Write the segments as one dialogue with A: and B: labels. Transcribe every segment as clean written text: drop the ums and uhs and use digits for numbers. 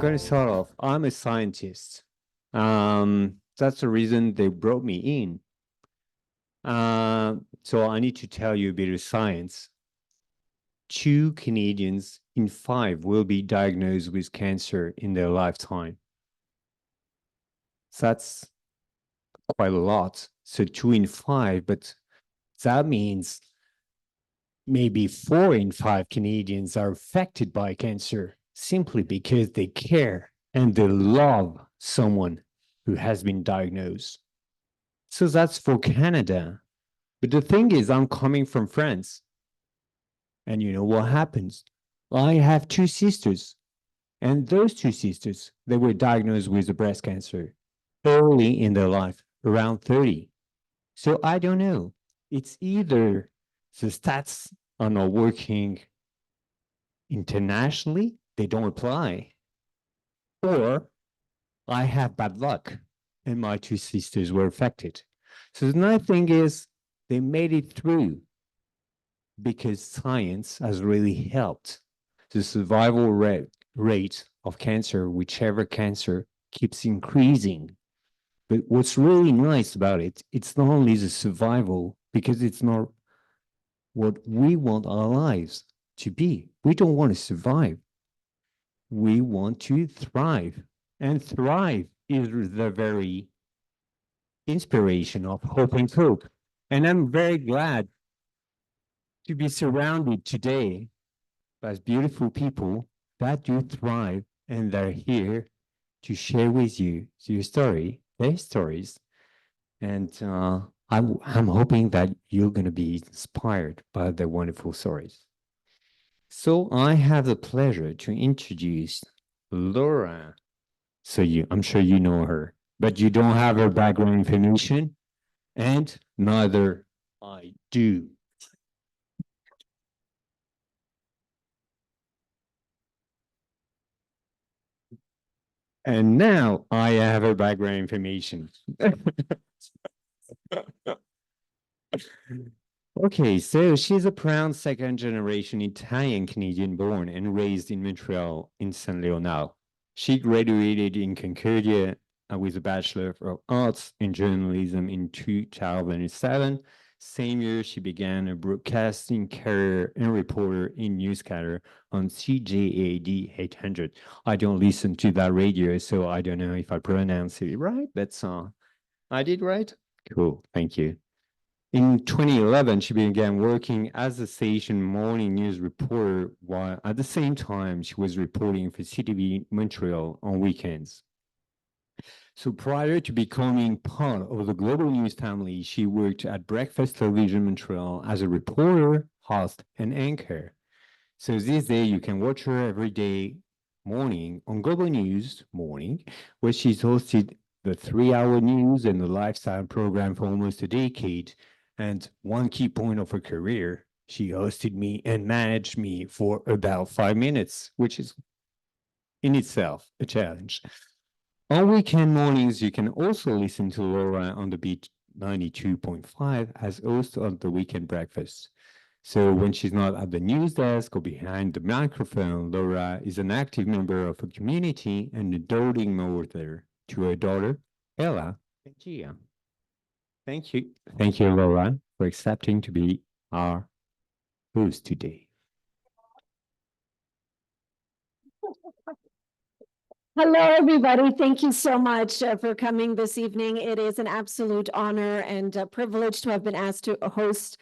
A: going to start off. I'm a scientist. That's the reason they brought me in. So I need to tell you a bit of science. 2 Canadians in 5 will be diagnosed with cancer in their lifetime. So that's quite a lot. So 2 in 5, but that means maybe 4 in 5 Canadians are affected by cancer simply because they care and they love someone who has been diagnosed. So that's for Canada. But the thing is, I'm coming from France. And you know what happens? I have 2 sisters. And those 2 sisters, they were diagnosed with a breast cancer early in their life, around 30. So I don't know. It's either the stats are not working internationally, they don't apply, or I have bad luck and my 2 sisters were affected. So the nice thing is they made it through because science has really helped. The survival rate of cancer, whichever cancer, keeps increasing. But what's really nice about it, it's not only the survival, because it's not what we want our lives to be. We don't want to survive. We want to thrive. And thrive is the very inspiration of hope and hope. And I'm very glad to be surrounded today by beautiful people that do thrive and they're here to share with you their story, their stories. And I'm hoping that you're going to be inspired by their wonderful stories. So I have the pleasure to introduce Laura. So I'm sure you know her, but you don't have her background information, and neither I do. And now I have her background information. Okay, so she's a proud 2nd-generation Italian Canadian born and raised in Montreal in Saint Leonard. She graduated in Concordia with a Bachelor of Arts in Journalism in 2007. Same year, she began a broadcasting career and reporter in newscaster on CJAD 800. I don't listen to that radio, so I don't know if I pronounce it right, but I did right? Cool, thank you. In 2011, she began working as a station morning news reporter, while at the same time, she was reporting for CTV Montreal on weekends. So prior to becoming part of the global news family, she worked at Breakfast Television Montreal as a reporter, host, and anchor. So this day, you can watch her every day morning on Global News Morning, where she's hosted the 3-hour news and the lifestyle program for almost a decade. And one key point of her career, she hosted me and managed me for about 5 minutes, which is in itself a challenge. On weekend mornings, you can also listen to Laura on the Beat 92.5 as host of the Weekend Breakfast. So when she's not at the news desk or behind the microphone, Laura is an active member of a community and a doting mother to her daughter, Ella and Gia. Thank you. Thank you, Laura, for accepting to be our host today.
B: Hello, everybody. Thank you so much for coming this evening. It is an absolute honor and a privilege to have been asked to host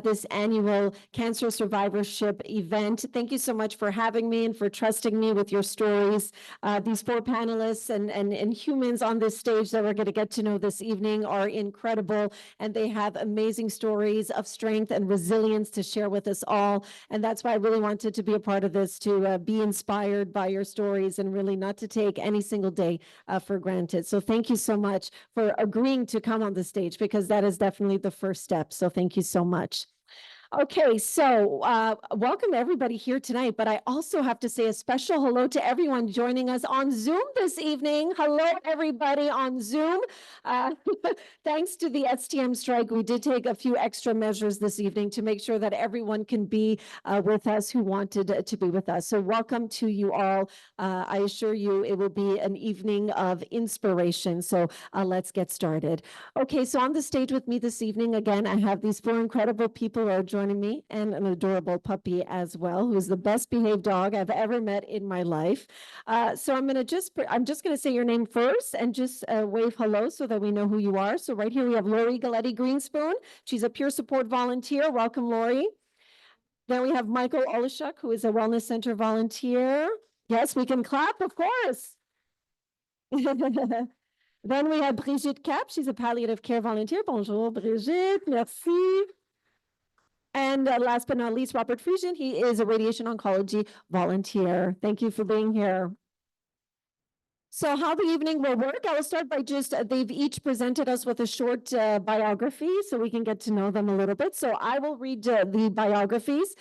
B: this annual Cancer Survivorship event. Thank you so much for having me and for trusting me with your stories. These 4 panelists and humans on this stage that we're going to get to know this evening are incredible, and they have amazing stories of strength and resilience to share with us all. And that's why I really wanted to be a part of this, to be inspired by your stories and really not to take any single day for granted. So thank you so much for agreeing to come on the stage, because that is definitely the first step. So thank you so much. Okay, so welcome everybody here tonight, but I also have to say a special hello to everyone joining us on Zoom this evening. Hello, everybody on Zoom. Thanks to the STM strike, we did take a few extra measures this evening to make sure that everyone can be with us who wanted to be with us. So welcome to you all. I assure you it will be an evening of inspiration. So let's get started. Okay, so on the stage with me this evening, again, I have these four incredible people who are joining me and an adorable puppy as well, who's the best behaved dog I've ever met in my life. So I'm just going to say your name first and just wave hello so that we know who you are. So right here we have Laurie Galletti Greenspoon. She's a peer support volunteer. Welcome, Laurie. Then we have Michael Olishuk, who is a wellness center volunteer. Yes, we can clap, of course. Then we have Brigitte Cap. She's a palliative care volunteer. Bonjour, Brigitte. Merci. And last but not least, Robert Friesian. He is a radiation oncology volunteer. Thank you for being here. So how the evening will work, I will start by they've each presented us with a short biography so we can get to know them a little bit. So I will read the biographies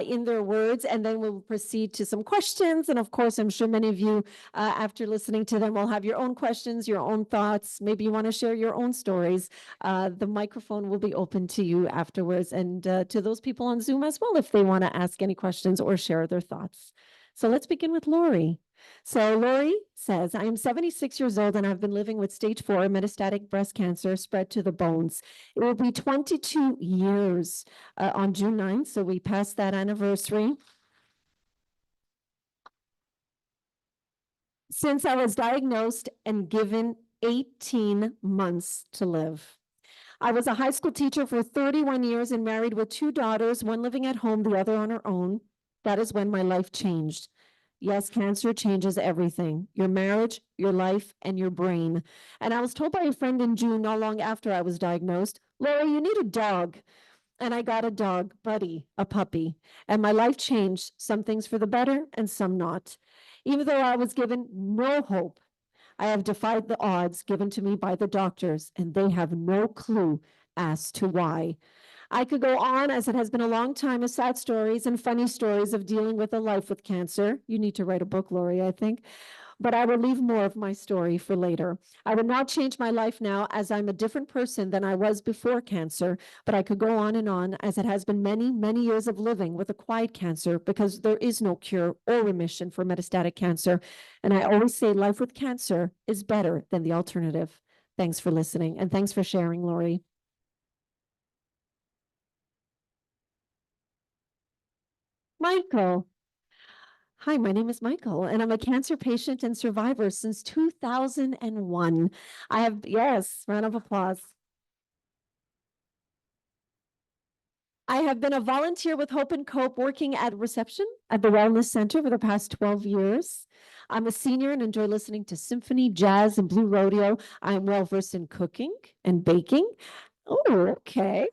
B: in their words, and then we'll proceed to some questions. And of course, I'm sure many of you, after listening to them, will have your own questions, your own thoughts. Maybe you want to share your own stories. The microphone will be open to you afterwards, and to those people on Zoom as well, if they want to ask any questions or share their thoughts. So let's begin with Laurie. So Laurie says, I am 76 years old and I've been living with stage 4 metastatic breast cancer spread to the bones. It will be 22 years on June 9th, so we passed that anniversary. Since I was diagnosed and given 18 months to live. I was a high school teacher for 31 years and married with 2 daughters, one living at home, the other on her own. That is when my life changed. Yes, cancer changes everything, your marriage, your life, and your brain. And I was told by a friend in June, not long after I was diagnosed, Laurie, you need a dog. And I got a dog, Buddy, a puppy. And my life changed, some things for the better and some not. Even though I was given no hope, I have defied the odds given to me by the doctors, and they have no clue as to why. I could go on, as it has been a long time, of sad stories and funny stories of dealing with a life with cancer. You need to write a book, Laurie, I think. But I will leave more of my story for later. I will not change my life now, as I'm a different person than I was before cancer, but I could go on, as it has been many, many years of living with acquired cancer, because there is no cure or remission for metastatic cancer. And I always say life with cancer is better than the alternative. Thanks for listening, and thanks for sharing, Laurie. Michael. Hi, my name is Michael, and I'm a cancer patient and survivor since 2001. Yes, round of applause. I have been a volunteer with Hope and Cope, working at reception at the Wellness Center for the past 12 years. I'm a senior and enjoy listening to symphony, jazz, and blue rodeo. I am well versed in cooking and baking. Oh, okay.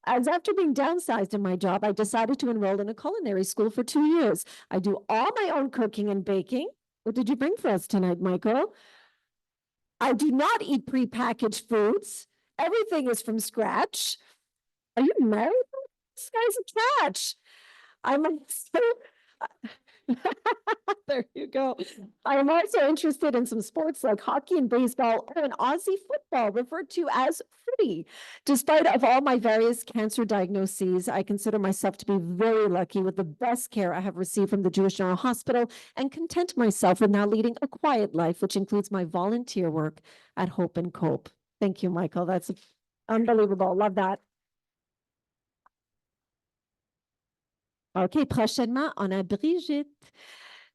B: As after being downsized in my job, I decided to enroll in a culinary school for 2 years. I do all my own cooking and baking. What did you bring for us tonight, Michael? I do not eat prepackaged foods. Everything is from scratch. Are you married? This guy's a catch. I'm so... There you go. I am also interested in some sports like hockey and baseball, and Aussie football, referred to as footy. Despite of all my various cancer diagnoses, I consider myself to be very lucky with the best care I have received from the Jewish General Hospital, and content myself with now leading a quiet life, which includes my volunteer work at Hope and Cope. Thank you, Michael. That's unbelievable. Love that. OK, prochainement, on a Brigitte.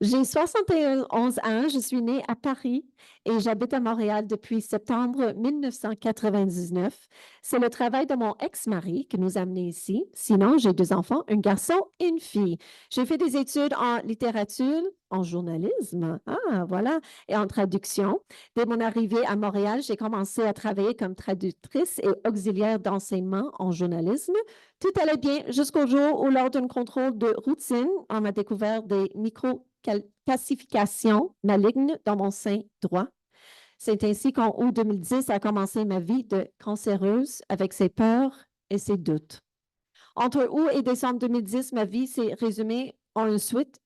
B: J'ai 71 ans, je suis née à Paris et j'habite à Montréal depuis septembre 1999. C'est le travail de mon ex-mari qui nous a amenés ici. Sinon, j'ai 2 enfants, un garçon et une fille. J'ai fait des études en littérature, en journalisme, voilà, et en traduction. Dès mon arrivée à Montréal, j'ai commencé à travailler comme traductrice et auxiliaire d'enseignement en journalisme. Tout allait bien jusqu'au jour où, lors d'un contrôle de routine, on m'a découvert des micro-calcifications malignes dans mon sein droit. C'est ainsi qu'en août 2010 a commencé ma vie de cancéreuse avec ses peurs et ses doutes. Entre août et décembre 2010, ma vie s'est résumée en une suite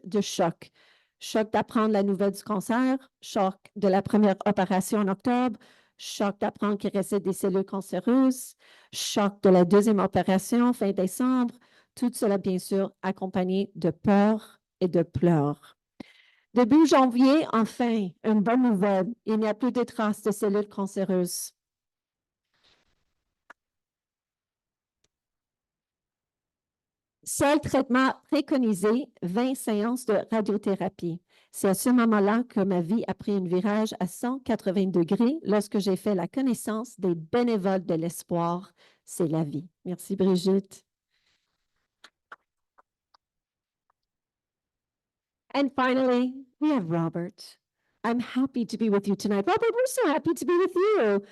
B: de chocs. Choc d'apprendre la nouvelle du cancer, choc de la première opération en octobre, choc d'apprendre qu'il restait des cellules cancéreuses, choc de la deuxième opération fin décembre, tout cela bien sûr accompagné de peur et de pleurs. Début janvier, enfin, une bonne nouvelle, il n'y a plus de traces de cellules cancéreuses. Seul traitement préconisé, 20 séances de radiothérapie. C'est à ce moment-là que ma vie a pris un virage à 180 degrés lorsque j'ai fait la connaissance des bénévoles de l'espoir. C'est la vie. Merci, Brigitte. And finally, we have Robert. I'm happy to be with you tonight. Robert, we're so happy to be with you.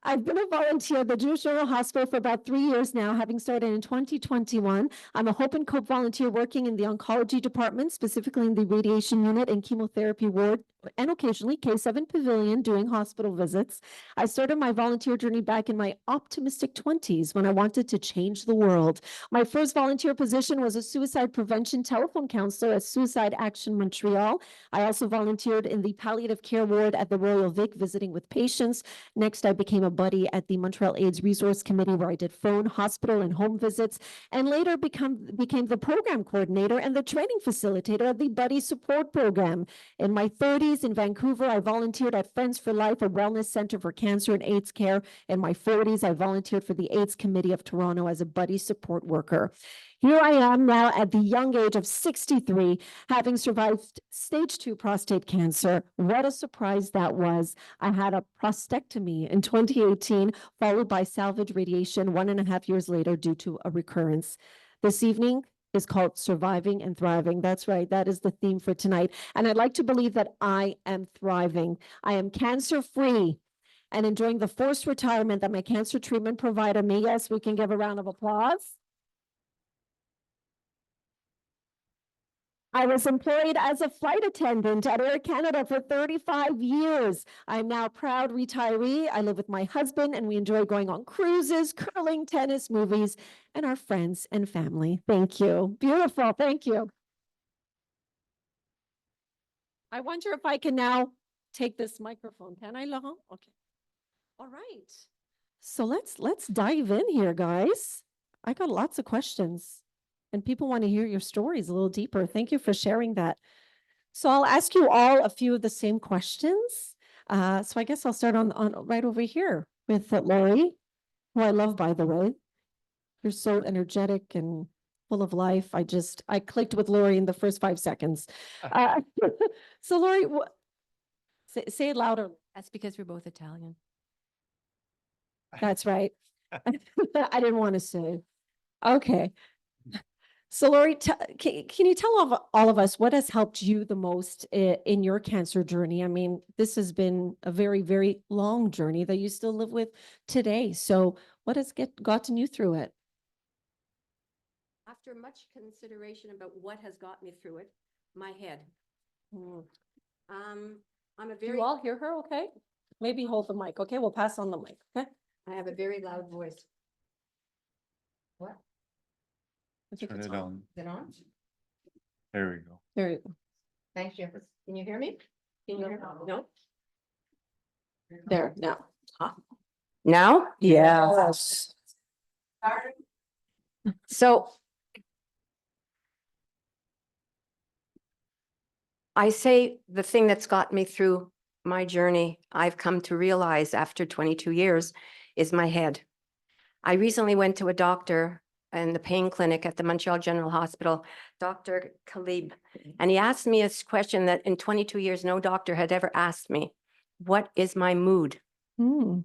B: I've been a volunteer at the Jewish General Hospital for about 3 years now, having started in 2021. I'm a Hope and Cope volunteer working in the oncology department, specifically in the radiation unit and chemotherapy ward, and occasionally K7 Pavilion doing hospital visits. I started my volunteer journey back in my optimistic 20s when I wanted to change the world. My first volunteer position was a suicide prevention telephone counselor at Suicide Action Montreal. I also volunteered in the palliative care ward at the Royal Vic, visiting with patients. Next, I became a buddy at the Montreal AIDS Resource Committee, where I did phone, hospital, and home visits, and later became the program coordinator and the training facilitator of the Buddy Support Program. In my 30s in Vancouver, I volunteered at Friends for Life, a wellness center for cancer and AIDS care. In my 40s, I volunteered for the AIDS Committee of Toronto as a buddy support worker. Here I am now at the young age of 63, having survived stage 2 prostate cancer. What a surprise that was. I had a prostatectomy in 2018, followed by salvage radiation 1.5 years later due to a recurrence. This evening is called Surviving and Thriving. That's right. That is the theme for tonight. And I'd like to believe that I am thriving. I am cancer-free and enjoying the forced retirement that my cancer treatment provider made. Yes, we can give a round of applause. I was employed as a flight attendant at Air Canada for 35 years. I'm now a proud retiree. I live with my husband and we enjoy going on cruises, curling, tennis, movies, and our friends and family. Thank you. Beautiful. Thank you. I wonder if I can now take this microphone. Can I, Laurent? Okay. All right. So let's dive in here, guys. I got lots of questions. And people want to hear your stories a little deeper. Thank you for sharing that. So I'll ask you all a few of the same questions. So I guess I'll start on right over here with Laurie, who I love, by the way. You're so energetic and full of life. I clicked with Laurie in the first 5 seconds. So Laurie, say it louder.
C: That's because we're both Italian.
B: That's right. I didn't want to say. Okay. So Laurie, can you tell all of us what has helped you the most in your cancer journey? I mean, this has been a very, very long journey that you still live with today. So what has gotten you through it?
C: After much consideration about what has got me through it, my head. I'm a very...
B: You all hear her, okay? Maybe hold the mic, okay? We'll pass on the mic, okay?
C: I have a very loud voice. What?
D: Turn it on.
C: Is it on?
D: There we go.
B: There you go.
C: Thank you. Can you hear me? Can you hear me? No?
B: There, now.
C: Now?
B: Yes.
C: So I say the thing that's got me through my journey, I've come to realize after 22 years, is my head. I recently went to a doctor in the pain clinic at the Montreal General Hospital, Dr. Khalib, and he asked me a question that in 22 years, no doctor had ever asked me. What is my mood? And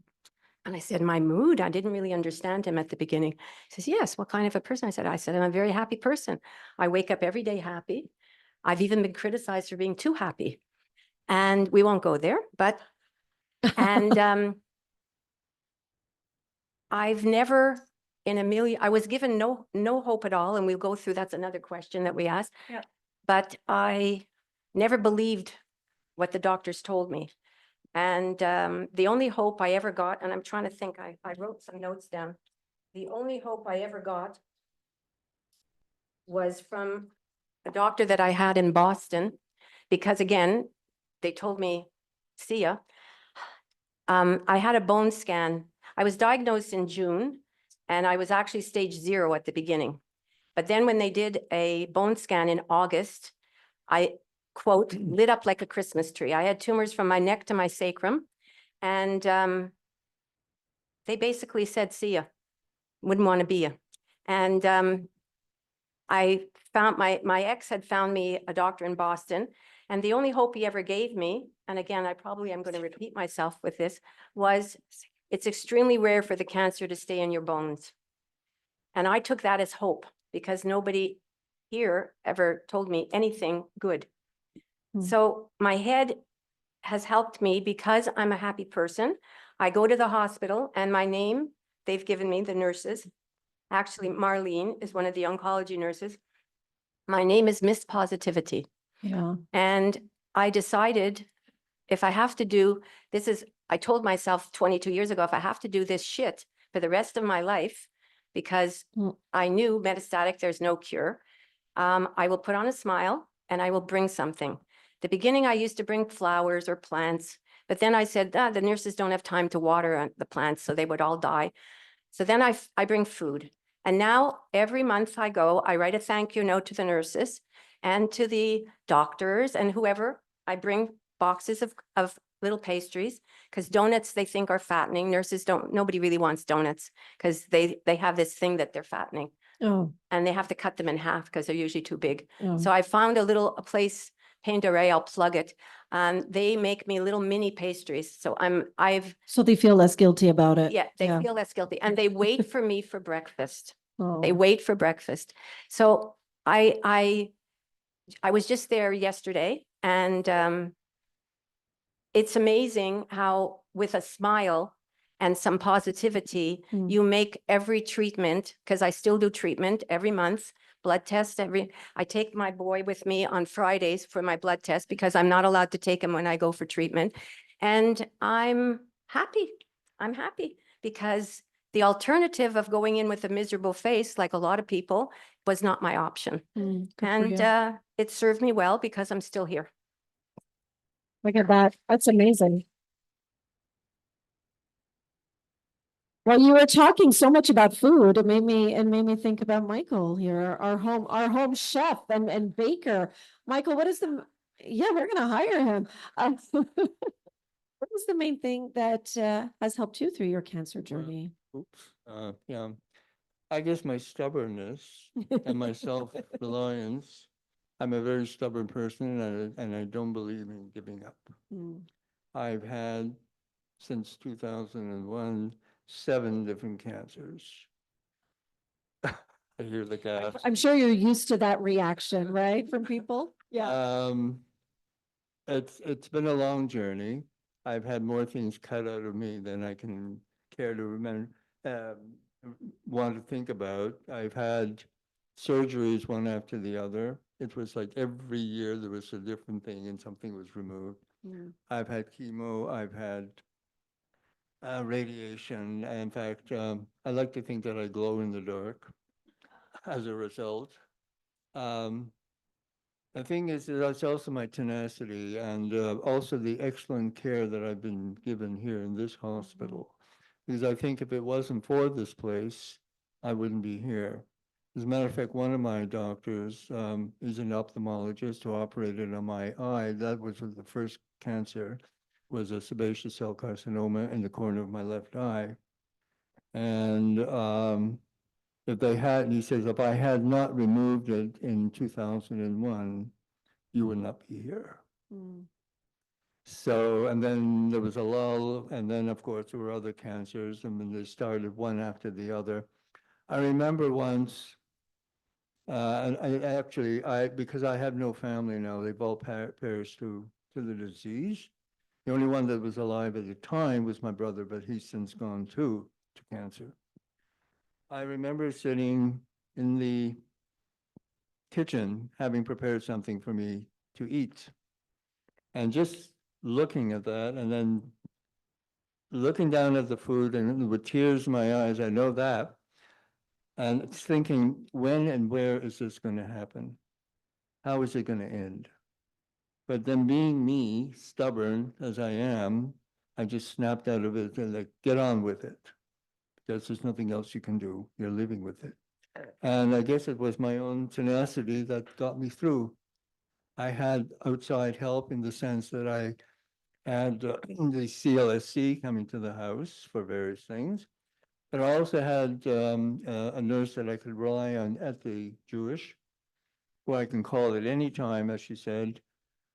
C: I said, my mood? I didn't really understand him at the beginning. He says, yes, what kind of a person? I said, I'm a very happy person. I wake up every day happy. I've even been criticized for being too happy. And we won't go there, but, and I've never in a million, I was given no hope at all. And we'll go through, that's another question that we asked.
B: Yeah.
C: But I never believed what the doctors told me. And the only hope I ever got, and I'm trying to think, I wrote some notes down. The only hope I ever got was from a doctor that I had in Boston, because again, they told me, see ya. I had a bone scan. I was diagnosed in June, and I was actually stage 0 at the beginning. But then when they did a bone scan in August, I, quote, lit up like a Christmas tree. I had tumors from my neck to my sacrum. And they basically said, see ya, wouldn't want to be ya. And I found my ex had found me a doctor in Boston. And the only hope he ever gave me, and again, I probably am going to repeat myself with this, was it's extremely rare for the cancer to stay in your bones. And I took that as hope because nobody here ever told me anything good. So my head has helped me because I'm a happy person. I go to the hospital and my name, they've given me, the nurses. Actually, Marlene is one of the oncology nurses. My name is Miss Positivity.
B: Yeah.
C: And I decided if I have to do, I told myself 22 years ago, if I have to do this shit for the rest of my life, because I knew metastatic, there's no cure, I will put on a smile and I will bring something. The beginning, I used to bring flowers or plants, but then I said, the nurses don't have time to water the plants, so they would all die. So then I bring food. And now every month I go, I write a thank you note to the nurses and to the doctors and whoever. I bring boxes of little pastries because donuts they think are fattening. Nurses don't, nobody really wants donuts because they have this thing that they're fattening.
B: Oh.
C: And they have to cut them in half because they're usually too big.
B: Oh.
C: So I found a place, Pain d'Oreille, I'll plug it. They make me little mini pastries. So
B: So they feel less guilty about it.
C: yeah, they feel less guilty. And they wait for me for breakfast.
B: Oh.
C: They wait for breakfast. So I was just there yesterday and it's amazing how with a smile and some positivity, you make every treatment, because I still do treatment every month, blood test I take my boy with me on Fridays for my blood test because I'm not allowed to take him when I go for treatment. And I'm happy. I'm happy because the alternative of going in with a miserable face, like a lot of people, was not my option. And it served me well because I'm still here.
B: Look at that. That's amazing. Well, you were talking so much about food. It made me think about Michael here, our home chef and baker. Michael, yeah, we're gonna hire him. What is the main thing that has helped you through your cancer journey?
E: Yeah, I guess my stubbornness and my self-reliance. I'm a very stubborn person and I don't believe in giving up. I've had, since 2001, 7 different cancers. I hear the gas.
B: I'm sure you're used to that reaction, right, from people? Yeah.
E: It's been a long journey. I've had more things cut out of me than I can care to remember, want to think about. I've had surgeries one after the other. It was like every year there was a different thing and something was removed. I've had chemo, I've had radiation. In fact, I like to think that I glow in the dark as a result. The thing is that it's also my tenacity and also the excellent care that I've been given here in this hospital. Because I think if it wasn't for this place, I wouldn't be here. As a matter of fact, one of my doctors is an ophthalmologist who operated on my eye. That was the first cancer, was a sebaceous cell carcinoma in the corner of my left eye. And he says, if I had not removed it in 2001, you would not be here. So, and then there was a lull, and then of course there were other cancers, and then they started one after the other. I remember once, because I have no family now, they've all perished to the disease. The only one that was alive at the time was my brother, but he's since gone too, to cancer. I remember sitting in the kitchen, having prepared something for me to eat, and just looking at that, and then looking down at the food, and with tears in my eyes, I know that. And thinking, when and where is this going to happen? How is it going to end? But then being me, stubborn as I am, I just snapped out of it and like, get on with it. Because there's nothing else you can do. You're living with it. And I guess it was my own tenacity that got me through. I had outside help in the sense that I had the CLSC coming to the house for various things. But I also had a nurse that I could rely on at the Jewish, who I can call at any time, as she said,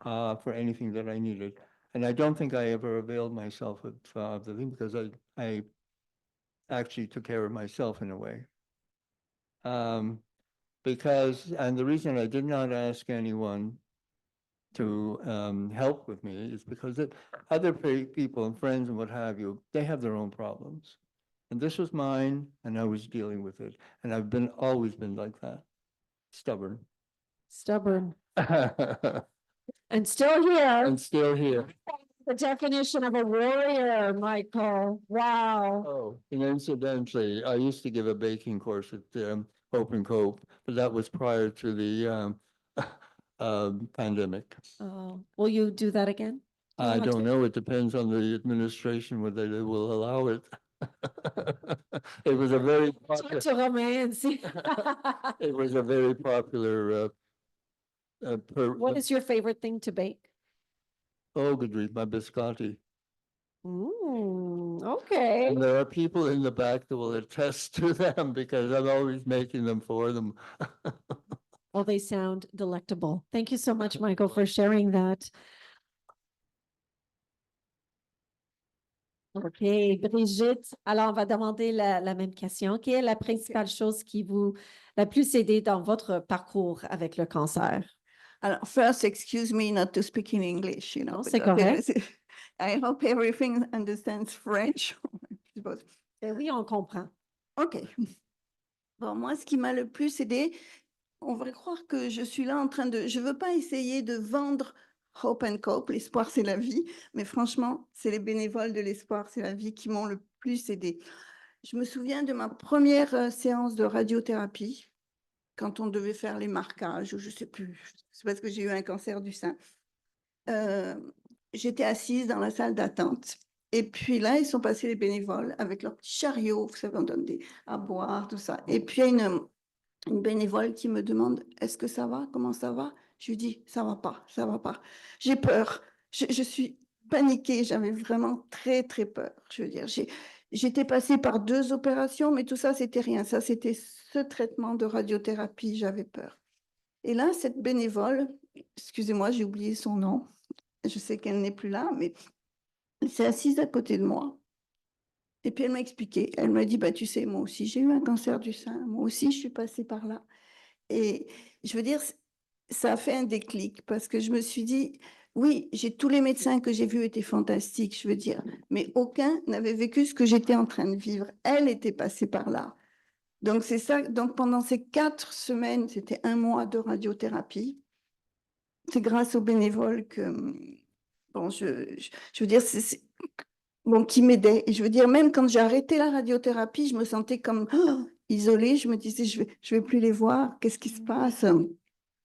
E: for anything that I needed. And I don't think I ever availed myself of the thing because I actually took care of myself in a way. Because, and the reason I did not ask anyone to help with me is because other people and friends and what have you, they have their own problems. And this was mine, and I was dealing with it. And I've always been like that, stubborn.
B: Stubborn. And still here.
E: I'm still here.
B: The definition of a warrior, Michael. Wow.
E: Oh, and incidentally, I used to give a baking course at Hope and Cope, but that was prior to the pandemic.
B: Oh, will you do that again? You
E: I
B: want
E: don't
B: to?
E: know. It depends on the administration whether they will allow it. It was a very
B: Talk
E: popular,
B: to Romain and see.
E: it was a very popular
B: What is your favorite thing to bake?
E: Ogre, my biscotti.
B: Okay.
E: And there are people in the back that will attest to them because I'm always making them for them.
B: Well, they sound delectable. Thank you so much, Michael, for sharing that. OK, Brigitte, alors on va demander la même question. Quelle est la principale chose qui vous l'a plus aidé dans votre parcours avec le cancer?
F: Alors, first, excuse me not to speak in English, you know.
B: Non,
F: but
B: c'est correct.
F: I hope everything understands French.
B: Oui, on comprend.
F: OK. Bon, moi, ce qui m'a le plus aidé, on va croire que je suis là en train de... Je ne veux pas essayer de vendre Hope and Cope, l'espoir, c'est la vie. Mais franchement, c'est les bénévoles de l'espoir, c'est la vie qui m'ont le plus aidé. Je me souviens de ma première séance de radiothérapie, quand on devait faire les marquages, ou je ne sais plus, c'est parce que j'ai eu un cancer du sein. J'étais assise dans la salle d'attente. Et puis là, ils sont passés les bénévoles avec leur petit chariot, vous savez, on donne à boire, tout ça. Et puis, il y a une bénévole qui me demande, est-ce que ça va? Comment ça va? Je lui dis, ça va pas, ça va pas. J'ai peur. Je suis paniquée. J'avais vraiment très, très peur. Je veux dire, j'étais passée par 2 opérations, mais tout ça, c'était rien. Ça, c'était ce traitement de radiothérapie. J'avais peur. Et là, cette bénévole, excusez-moi, j'ai oublié son nom. Je sais qu'elle n'est plus là, mais elle s'est assise à côté de moi. Et puis, elle m'a expliqué. Elle m'a dit, bah, tu sais, moi aussi, j'ai eu un cancer du sein. Moi aussi, je suis passée par là. Et je veux dire, ça a fait un déclic parce que je me suis dit, oui, tous les médecins que j'ai vus étaient fantastiques, je veux dire, mais aucun n'avait vécu ce que j'étais en train de vivre. Elle était passée par là. Donc, c'est ça. Donc, pendant ces 4 semaines, c'était 1 mois de radiothérapie. C'est grâce aux bénévoles que, bon, je veux dire, bon, qui m'aidaient. Et je veux dire, même quand j'ai arrêté la radiothérapie, je me sentais comme isolée. Je me disais, je vais plus les voir. Qu'est-ce qui se passe?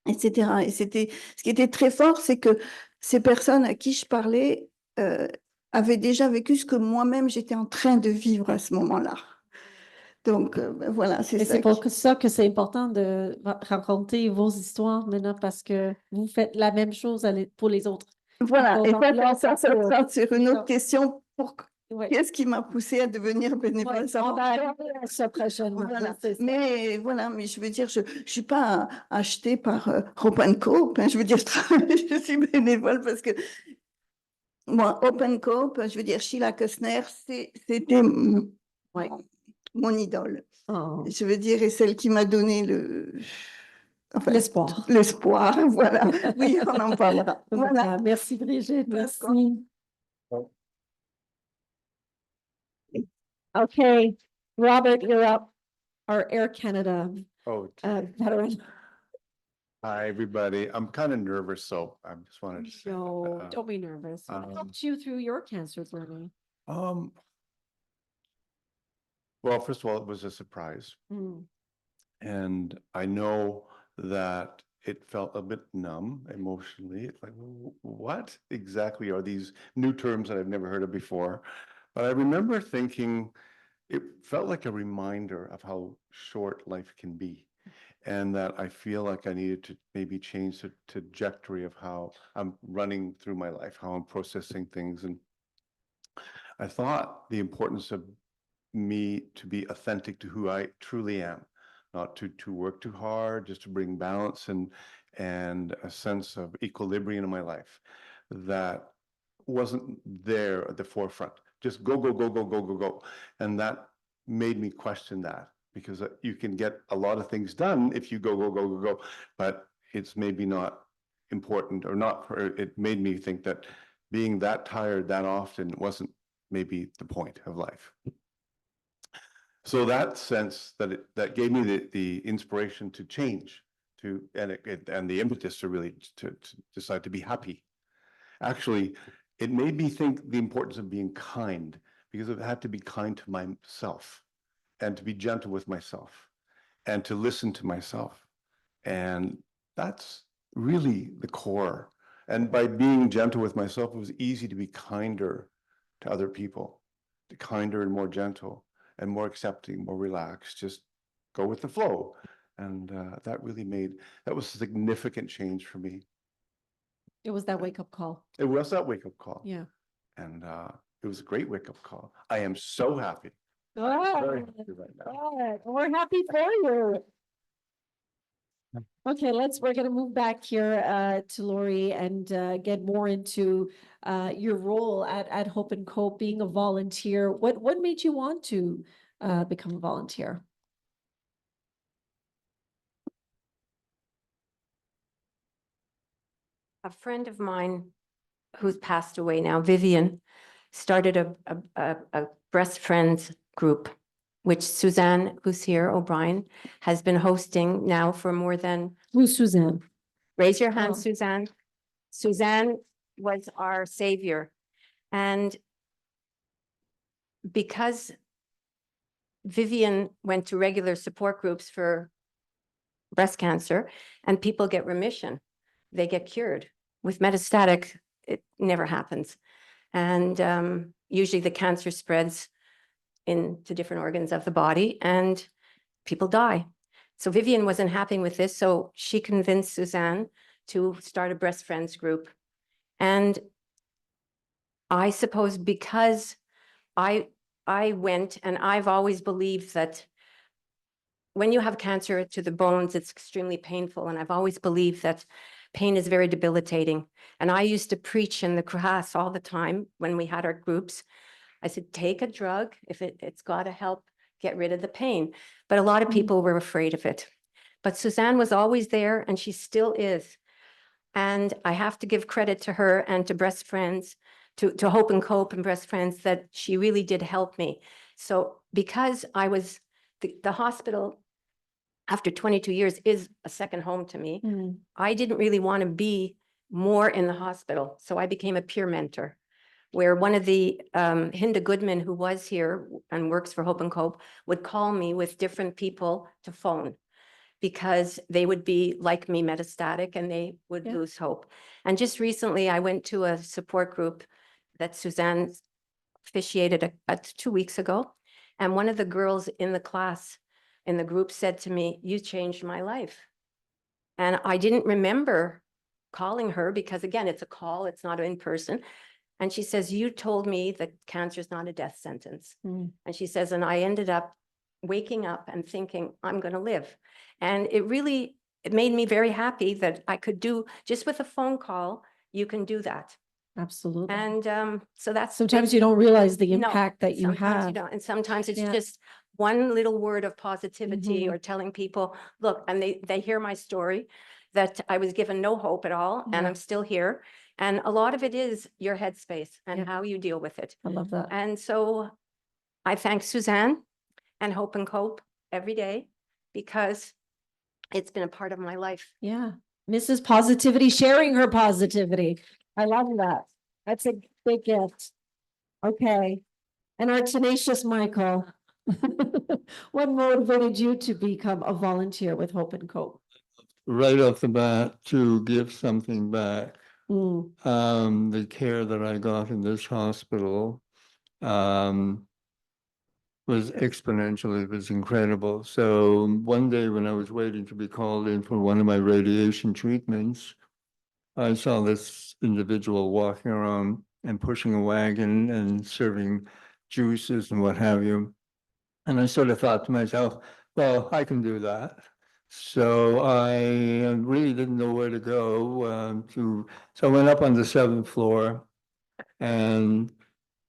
F: Etc. Et ce qui était très fort, c'est que ces personnes à qui je parlais avaient déjà vécu ce que moi-même j'étais en train de vivre à ce moment-là. Donc, voilà, c'est
B: Et
F: ça.
B: c'est pour ça que c'est important de raconter vos histoires maintenant parce que vous faites la même chose pour les autres.
F: Voilà, et
B: Donc, là,
F: ça sera sur une autre
B: ça.
F: question.
B: Oui.
F: Qu'est-ce qui m'a poussée à devenir bénévole?
B: Ouais, on va arriver à ça prochainement.
F: Voilà.
B: Oui, c'est ça.
F: Mais voilà, mais je veux dire, je ne suis pas achetée par Hope & Cope. Je veux dire, je suis bénévole parce que moi, Hope & Cope, je veux dire, Sheila Kussner, c'était mon idole.
B: Oh.
F: Je veux dire, et celle qui m'a donné
B: L'espoir.
F: L'espoir, voilà. Oui, on en parlera. Voilà.
B: Merci Brigitte,
F: D'accord.
B: merci. Okay, Robert, you're up. Our Air Canada
D: Oh,
B: veteran.
D: hi, everybody. I'm kind of nervous, so I just wanted to say.
B: No, don't be nervous. I helped you through your cancer journey.
D: Well, first of all, it was a surprise.
B: Mm.
D: And I know that it felt a bit numb emotionally. It's like, what exactly are these new terms that I've never heard of before? But I remember thinking it felt like a reminder of how short life can be. And that I feel like I needed to maybe change the trajectory of how I'm running through my life, how I'm processing things. And I thought the importance of me to be authentic to who I truly am, not to work too hard, just to bring balance and a sense of equilibrium in my life that wasn't there at the forefront. Just go, go, go, go, go, go, go. And that made me question that, because you can get a lot of things done if you go, go, go, go, go, but it's maybe not important or not. It made me think that being that tired that often wasn't maybe the point of life. So that sense that gave me the inspiration to change, and the impetus to really to decide to be happy. Actually, it made me think the importance of being kind, because I had to be kind to myself and to be gentle with myself and to listen to myself. And that's really the core. And by being gentle with myself, it was easy to be kinder to other people, kinder and more gentle and more accepting, more relaxed, just go with the flow. And that was a significant change for me.
B: It was that wake-up call.
D: It was that wake-up call.
B: Yeah.
D: And it was a great wake-up call. I am so happy.
B: Good.
D: Very happy right now.
B: Good. We're happy for you. Okay, we're gonna move back here to Laurie and get more into your role at Hope and Cope, being a volunteer. What made you want to become a volunteer?
C: A friend of mine who's passed away now, Vivian, started a breast friends group, which Suzanne, who's here, O'Brien, has been hosting now for more than,
B: Who's Suzanne?
C: raise your hand,
B: Oh.
C: Suzanne. Suzanne was our savior. And because Vivian went to regular support groups for breast cancer and people get remission, they get cured. With metastatic, it never happens. And usually the cancer spreads into different organs of the body and people die. So Vivian wasn't happy with this, so she convinced Suzanne to start a breast friends group. And I suppose because I went, and I've always believed that when you have cancer to the bones, it's extremely painful. And I've always believed that pain is very debilitating. And I used to preach in the class all the time when we had our groups. I said, take a drug if it's got to help get rid of the pain. But a lot of people were afraid of it. But Suzanne was always there, and she still is. And I have to give credit to her and to Breast Friends, to Hope and Cope and Breast Friends, that she really did help me. So because I was, the hospital, after 22 years, is a second home to me. I didn't really want to be more in the hospital. So I became a peer mentor, where one of the, Hinda Goodman, who was here and works for Hope and Cope, would call me with different people to phone, because they would be like me, metastatic, and they would lose hope. And just recently, I went to a support group that Suzanne officiated 2 weeks ago. And one of the girls in the class, in the group, said to me, you changed my life. And I didn't remember calling her because, again, it's a call, it's not in person. And she says, you told me that cancer is not a death sentence. And she says, and I ended up waking up and thinking, I'm going to live. And it made me very happy that I could do, just with a phone call, you can do that.
B: Absolutely.
C: And so that's
B: Sometimes you don't realize the
C: No,
B: impact that you
C: sometimes
B: have.
C: don't. And sometimes it's
B: Yeah.
C: just one little word of positivity
B: Mhm.
C: or telling people, look, and they hear my story, that I was given no hope at all, and
B: Yeah.
C: I'm still here. And a lot of it is your headspace and
B: Yeah.
C: how you deal with it.
B: I love that.
C: And so I thank Suzanne and Hope and Cope every day, because it's been a part of my life.
B: Yeah. Mrs. Positivity sharing her positivity. I love that. That's a big gift. Okay. And our tenacious Michael. What motivated you to become a volunteer with Hope and Cope?
E: Right off the bat, to give something back.
B: Mm,
E: The care that I got in this hospital was exponential. It was incredible. So one day when I was waiting to be called in for one of my radiation treatments, I saw this individual walking around and pushing a wagon and serving juices and what have you. And I sort of thought to myself, well, I can do that. So I really didn't know where to go so I went up on the 7th floor, and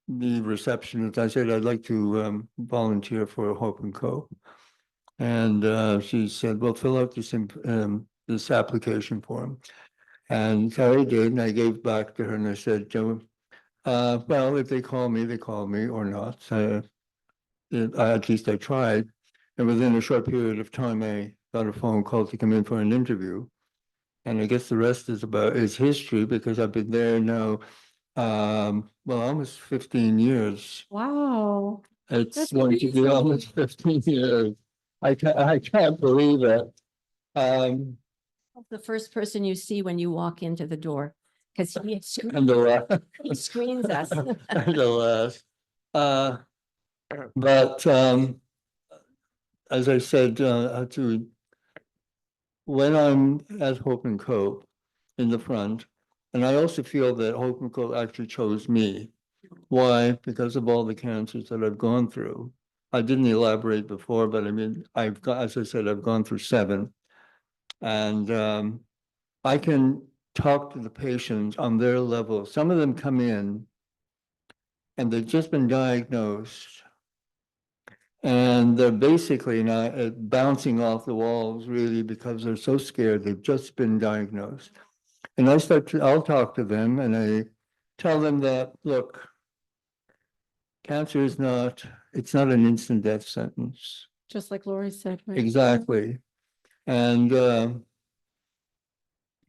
E: the receptionist, I said, I'd like to volunteer for Hope and Co. And she said, well, fill out this application form. And so I did, and I gave back to her and I said, well, if they call me, or not. At least I tried. And within a short period of time, I got a phone call to come in for an interview. And I guess the rest is history, because I've been there now, well, almost 15 years.
B: wow.
E: It's
B: That's
E: going to be
B: amazing.
E: almost 15 years. I can't believe it.
C: The first person you see when you walk into the door, because
E: And the last.
C: he screens us.
E: And the last. But as I said, when I'm at Hope and Cope in the front, and I also feel that Hope and Cope actually chose me. Why? Because of all the cancers that I've gone through. I didn't elaborate before, but I mean, as I said, I've gone through 7. And I can talk to the patients on their level. Some of them come in and they've just been diagnosed. And they're basically not bouncing off the walls, really, because they're so scared. They've just been diagnosed. And I'll talk to them and I tell them that, look, cancer it's not an instant death sentence.
B: Just like Laurie said, right?
E: Exactly. And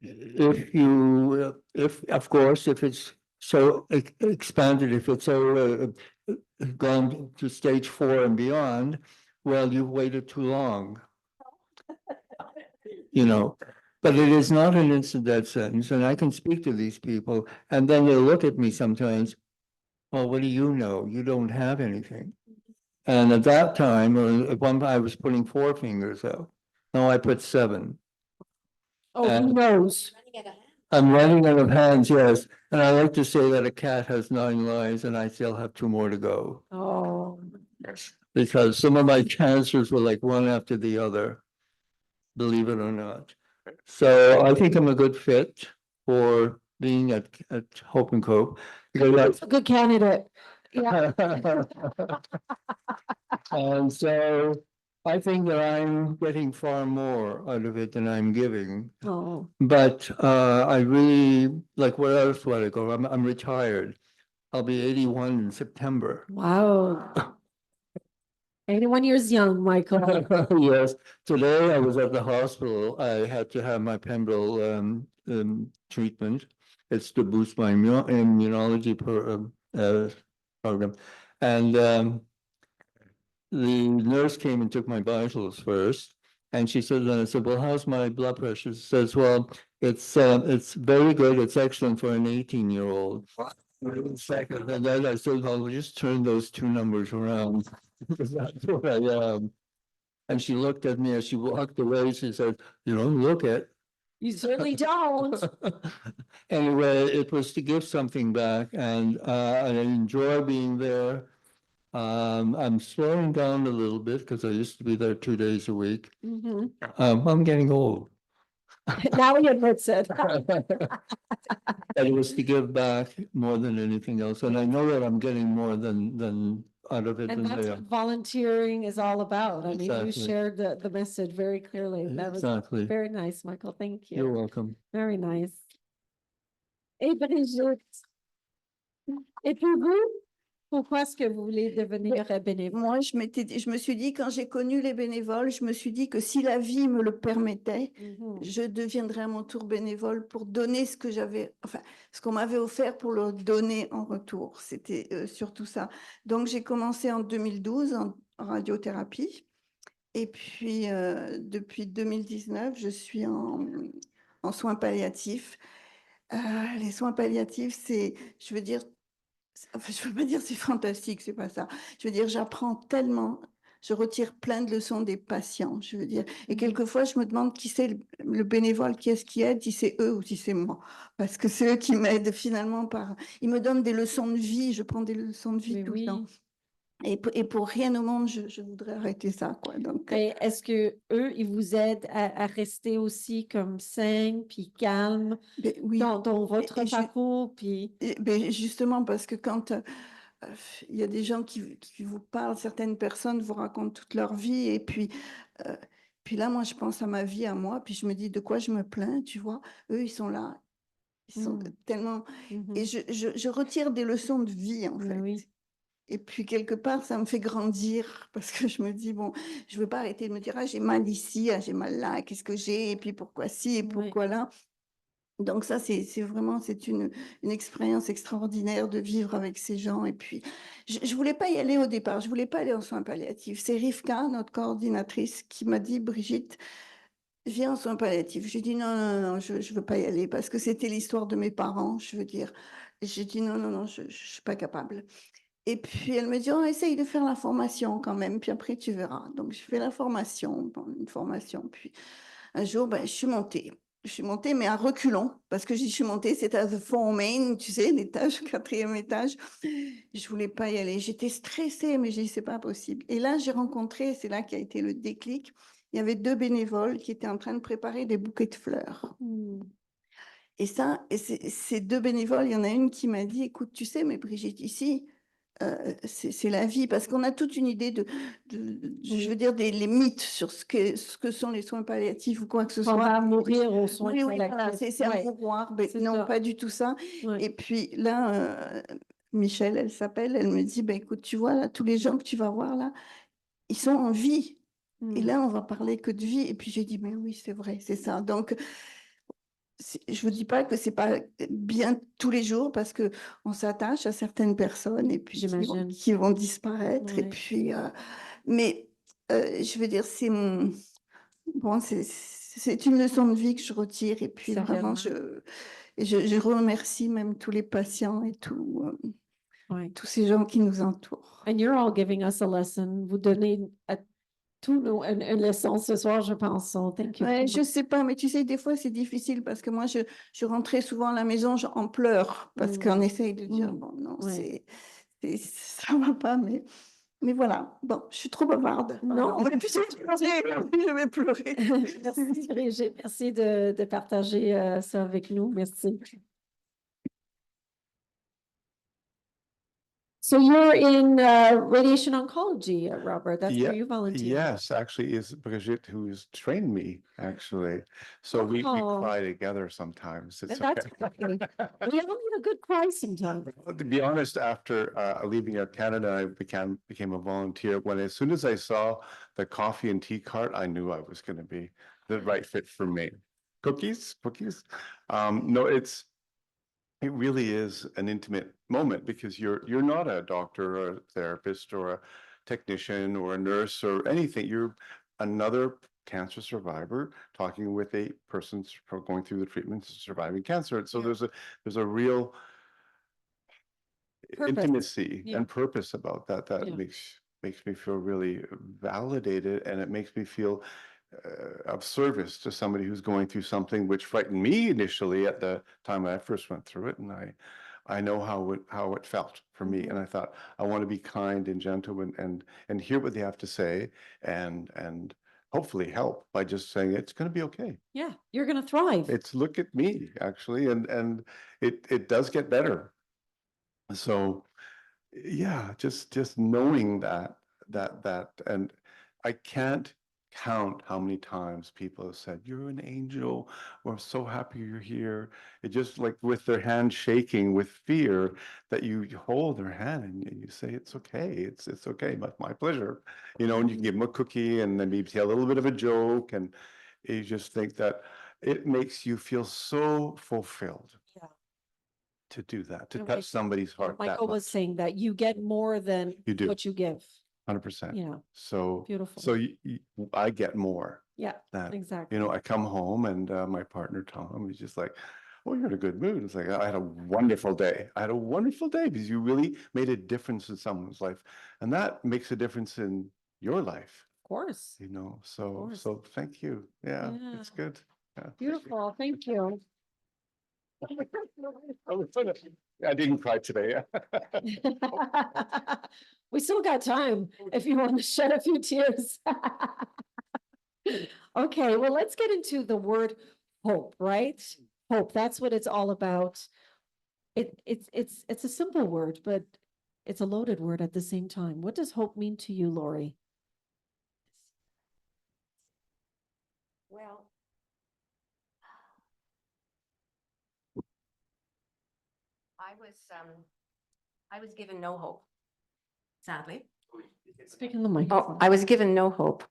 E: if of course, if it's so expanded, if it's so gone to stage 4 and beyond, well, you've waited too long. But it is not an instant death sentence, and I can speak to these people, and then they look at me sometimes, well, what do you know? You don't have anything. And at that time, at one time I was putting 4 fingers out. No, I put 7.
B: Oh, who knows?
E: I'm running out of hands, yes. And I like to say that a cat has 9 lives and I still have 2 more to go.
B: Oh,
E: Because some of my cancers were like one after the other, believe it or not. So I think I'm a good fit for being at Hope and Cope.
B: that's a good candidate. Yeah.
E: And so I think that I'm getting far more out of it than I'm giving.
B: Oh,
E: But I really, like, where else would I go? I'm retired. I'll be 81 in September.
B: wow. 81 years young, Michael.
E: Yes, today I was at the hospital. I had to have my Pembrol treatment. It's to boost my immunology program. And the nurse came and took my vitals first. And she said, and I said, well, how's my blood pressure? She says, well, it's very good. It's excellent for an 18-year-old. Second, and then I said, well, we'll just turn those 2 numbers around. Because that's what I am. And she looked at me as she walked away. She said, you don't look it.
B: You certainly don't.
E: Anyway, it was to give something back, and I enjoy being there. I'm slowing down a little bit because I used to be there 2 days a week.
B: Mhm.
E: I'm getting old.
B: Now he admits it.
E: And it was to give back more than anything else. And I know that I'm getting more than out of it
B: And
E: than
B: that's
E: they
B: what
E: are.
B: volunteering is all about. I mean, you
E: Exactly.
B: shared the message very clearly. That was
E: Exactly.
B: very nice, Michael. Thank
E: You're
B: you.
E: welcome.
B: Very nice. Et Brigitte, et puis vous, pourquoi est-ce que vous voulez devenir bénévole?
F: Moi, je me suis dit, quand j'ai connu les bénévoles, je me suis dit que si la vie me le permettait,
B: Mhm.
F: je deviendrais à mon tour bénévole pour donner ce que ce qu'on m'avait offert pour le donner en retour. C'était surtout ça. Donc, j'ai commencé en 2012. radiothérapie. Et puis, depuis 2019, je suis en soins palliatifs. Les soins palliatifs, je veux dire, enfin, je veux pas dire c'est fantastique, c'est pas ça. Je veux dire, j'apprends tellement, je retire plein de leçons des patients, je veux dire. Et quelquefois, je me demande qui c'est le bénévole, qui est-ce qui aide, si c'est eux ou si c'est moi. Parce que c'est eux qui m'aident finalement ils me donnent des leçons de vie, je prends des leçons de vie
B: Mais
F: tout le temps.
B: oui.
F: Et pour rien au monde, je voudrais arrêter ça, quoi. Donc,
B: Mais est-ce que eux, ils vous aident à rester aussi comme sain, puis calme
F: oui.
B: dans votre
F: Et
B: parcours, puis
F: justement, parce que quand il y a des gens qui vous parlent, certaines personnes vous racontent toute leur vie, et puis là, moi, je pense à ma vie, à moi, puis je me dis de quoi je me plains, tu vois. Eux, ils sont là, ils sont tellement... Et je retire des leçons de vie, en fait.
B: oui.
F: Et puis, quelque part, ça me fait grandir parce que je me dis, bon, je ne veux pas arrêter de me dire, ah, j'ai mal ici, ah, j'ai mal là, qu'est-ce que j'ai, et puis pourquoi ci, et pourquoi là. Donc ça, c'est vraiment, c'est une expérience extraordinaire de vivre avec ces gens. Et puis, je ne voulais pas y aller au départ, je ne voulais pas aller en soins palliatifs. C'est Rivka, notre coordinatrice, qui m'a dit, Brigitte, viens en soins palliatifs. J'ai dit, non, non, non, je ne veux pas y aller parce que c'était l'histoire de mes parents, je veux dire. J'ai dit, non, non, non, je ne suis pas capable. Et puis, elle me dit, oh, essaye de faire la formation quand même, puis après, tu verras. Donc, je fais la formation, une formation. Puis, un jour, ben, je suis montée. Je suis montée, mais à reculons, parce que je suis montée, c'était à the four main, tu sais, l'étage, 4e étage. Je voulais pas y aller. J'étais stressée, mais j'ai dit, c'est pas possible. Et là, j'ai rencontré, c'est là qu'a été le déclic, il y avait 2 bénévoles qui étaient en train de préparer des bouquets de fleurs. Et ça, ces 2 bénévoles, il y en a une qui m'a dit, écoute, tu sais, mais Brigitte, ici, c'est la vie, parce qu'on a toute une idée je veux dire, les mythes sur ce que sont les soins palliatifs ou quoi que ce soit.
B: On va mourir aux soins
F: Oui, voilà,
B: palliatifs.
F: c'est un mouroir, mais
B: c'est
F: non,
B: ça.
F: pas du tout ça.
B: Ouais.
F: Et puis là, Michel, elle s'appelle, elle me dit, écoute, tu vois, là, tous les gens que tu vas voir, là, ils sont en vie. Et là, on va parler que de vie. Et puis j'ai dit, mais oui, c'est vrai, c'est ça. Donc, je vous dis pas que c'est pas bien tous les jours parce que on s'attache à certaines personnes et puis
B: J'imagine.
F: qui vont disparaître. Et
B: Ouais.
F: puis, mais je veux dire, bon, c'est une leçon de vie que je retire. Et puis vraiment,
B: Certainement.
F: je remercie même tous les patients et
B: Ouais.
F: tous ces gens qui nous entourent.
B: And you're all giving us a lesson. Vous donnez à tous nous une leçon ce soir, je pense. So thank you.
F: Ouais, je sais pas, mais tu sais, des fois, c'est difficile parce que moi, je rentrais souvent à la maison en pleurs parce qu'on essaye de dire, bon, non,
B: Ouais.
F: ça va pas, mais voilà. Bon, je suis trop bavarde.
B: Non.
F: On va plus je vais pleurer.
B: Merci, Brigitte. Merci de partager ça avec nous. Merci. So you're in radiation oncology, Robert. That's where you volunteer.
D: Yes, actually, it's Brigitte who's trained me, actually. So we
B: Oh.
D: cry together sometimes. It's
B: That's
D: okay.
B: okay. We all need a good cry sometimes.
D: To be honest, after leaving Air Canada, I became a volunteer. As soon as I saw the coffee and tea cart, I knew I was going to be the right fit for me. Cookies. No, it really is an intimate moment because you're not a doctor or a therapist or a technician or a nurse or anything. You're another cancer survivor talking with a person going through the treatments surviving cancer. So there's a real intimacy and purpose about that makes me feel really validated, and it makes me feel of service to somebody who's going through something which frightened me initially at the time I first went through it, and I know how it felt for me, and I thought I want to be kind and gentle and hear what they have to say and hopefully help by just saying it's going to be okay.
B: Yeah, you're going to thrive.
D: It's look at me actually, and it does get better. So yeah, just knowing that, and I can't count how many times people have said, "You're an angel," or "I'm so happy you're here." It just like with their hand shaking with fear that you hold their hand and you say, "It's okay, it's okay, my pleasure," and you can give them a cookie and then maybe tell a little bit of a joke, and you just think that it makes you feel so fulfilled. To do that, to touch somebody's heart.
B: Michael was saying that you get more than
D: You do.
B: what you give.
D: 100%.
B: Yeah,
D: So,
B: beautiful.
D: so I get more
B: Yeah,
D: that,
B: exactly.
D: you know, I come home and my partner, Tom, he's just like, well, you're in a good mood. It's like, I had a wonderful day. I had a wonderful day because you really made a difference in someone's life. And that makes a difference in your life,
B: Of course.
D: you know?
B: course.
D: So thank you. Yeah,
B: Yeah.
D: it's good. Yeah.
B: Beautiful. Thank you.
D: I didn't cry today.
B: We still got time if you want to shed a few tears. Okay, well, let's get into the word hope, right? Hope, that's what it's all about. It's a simple word, but it's a loaded word at the same time. What does hope mean to you, Laurie?
C: Well, I was given no hope, sadly.
B: Speak in the
C: Oh,
B: microphone.
C: I was given no hope.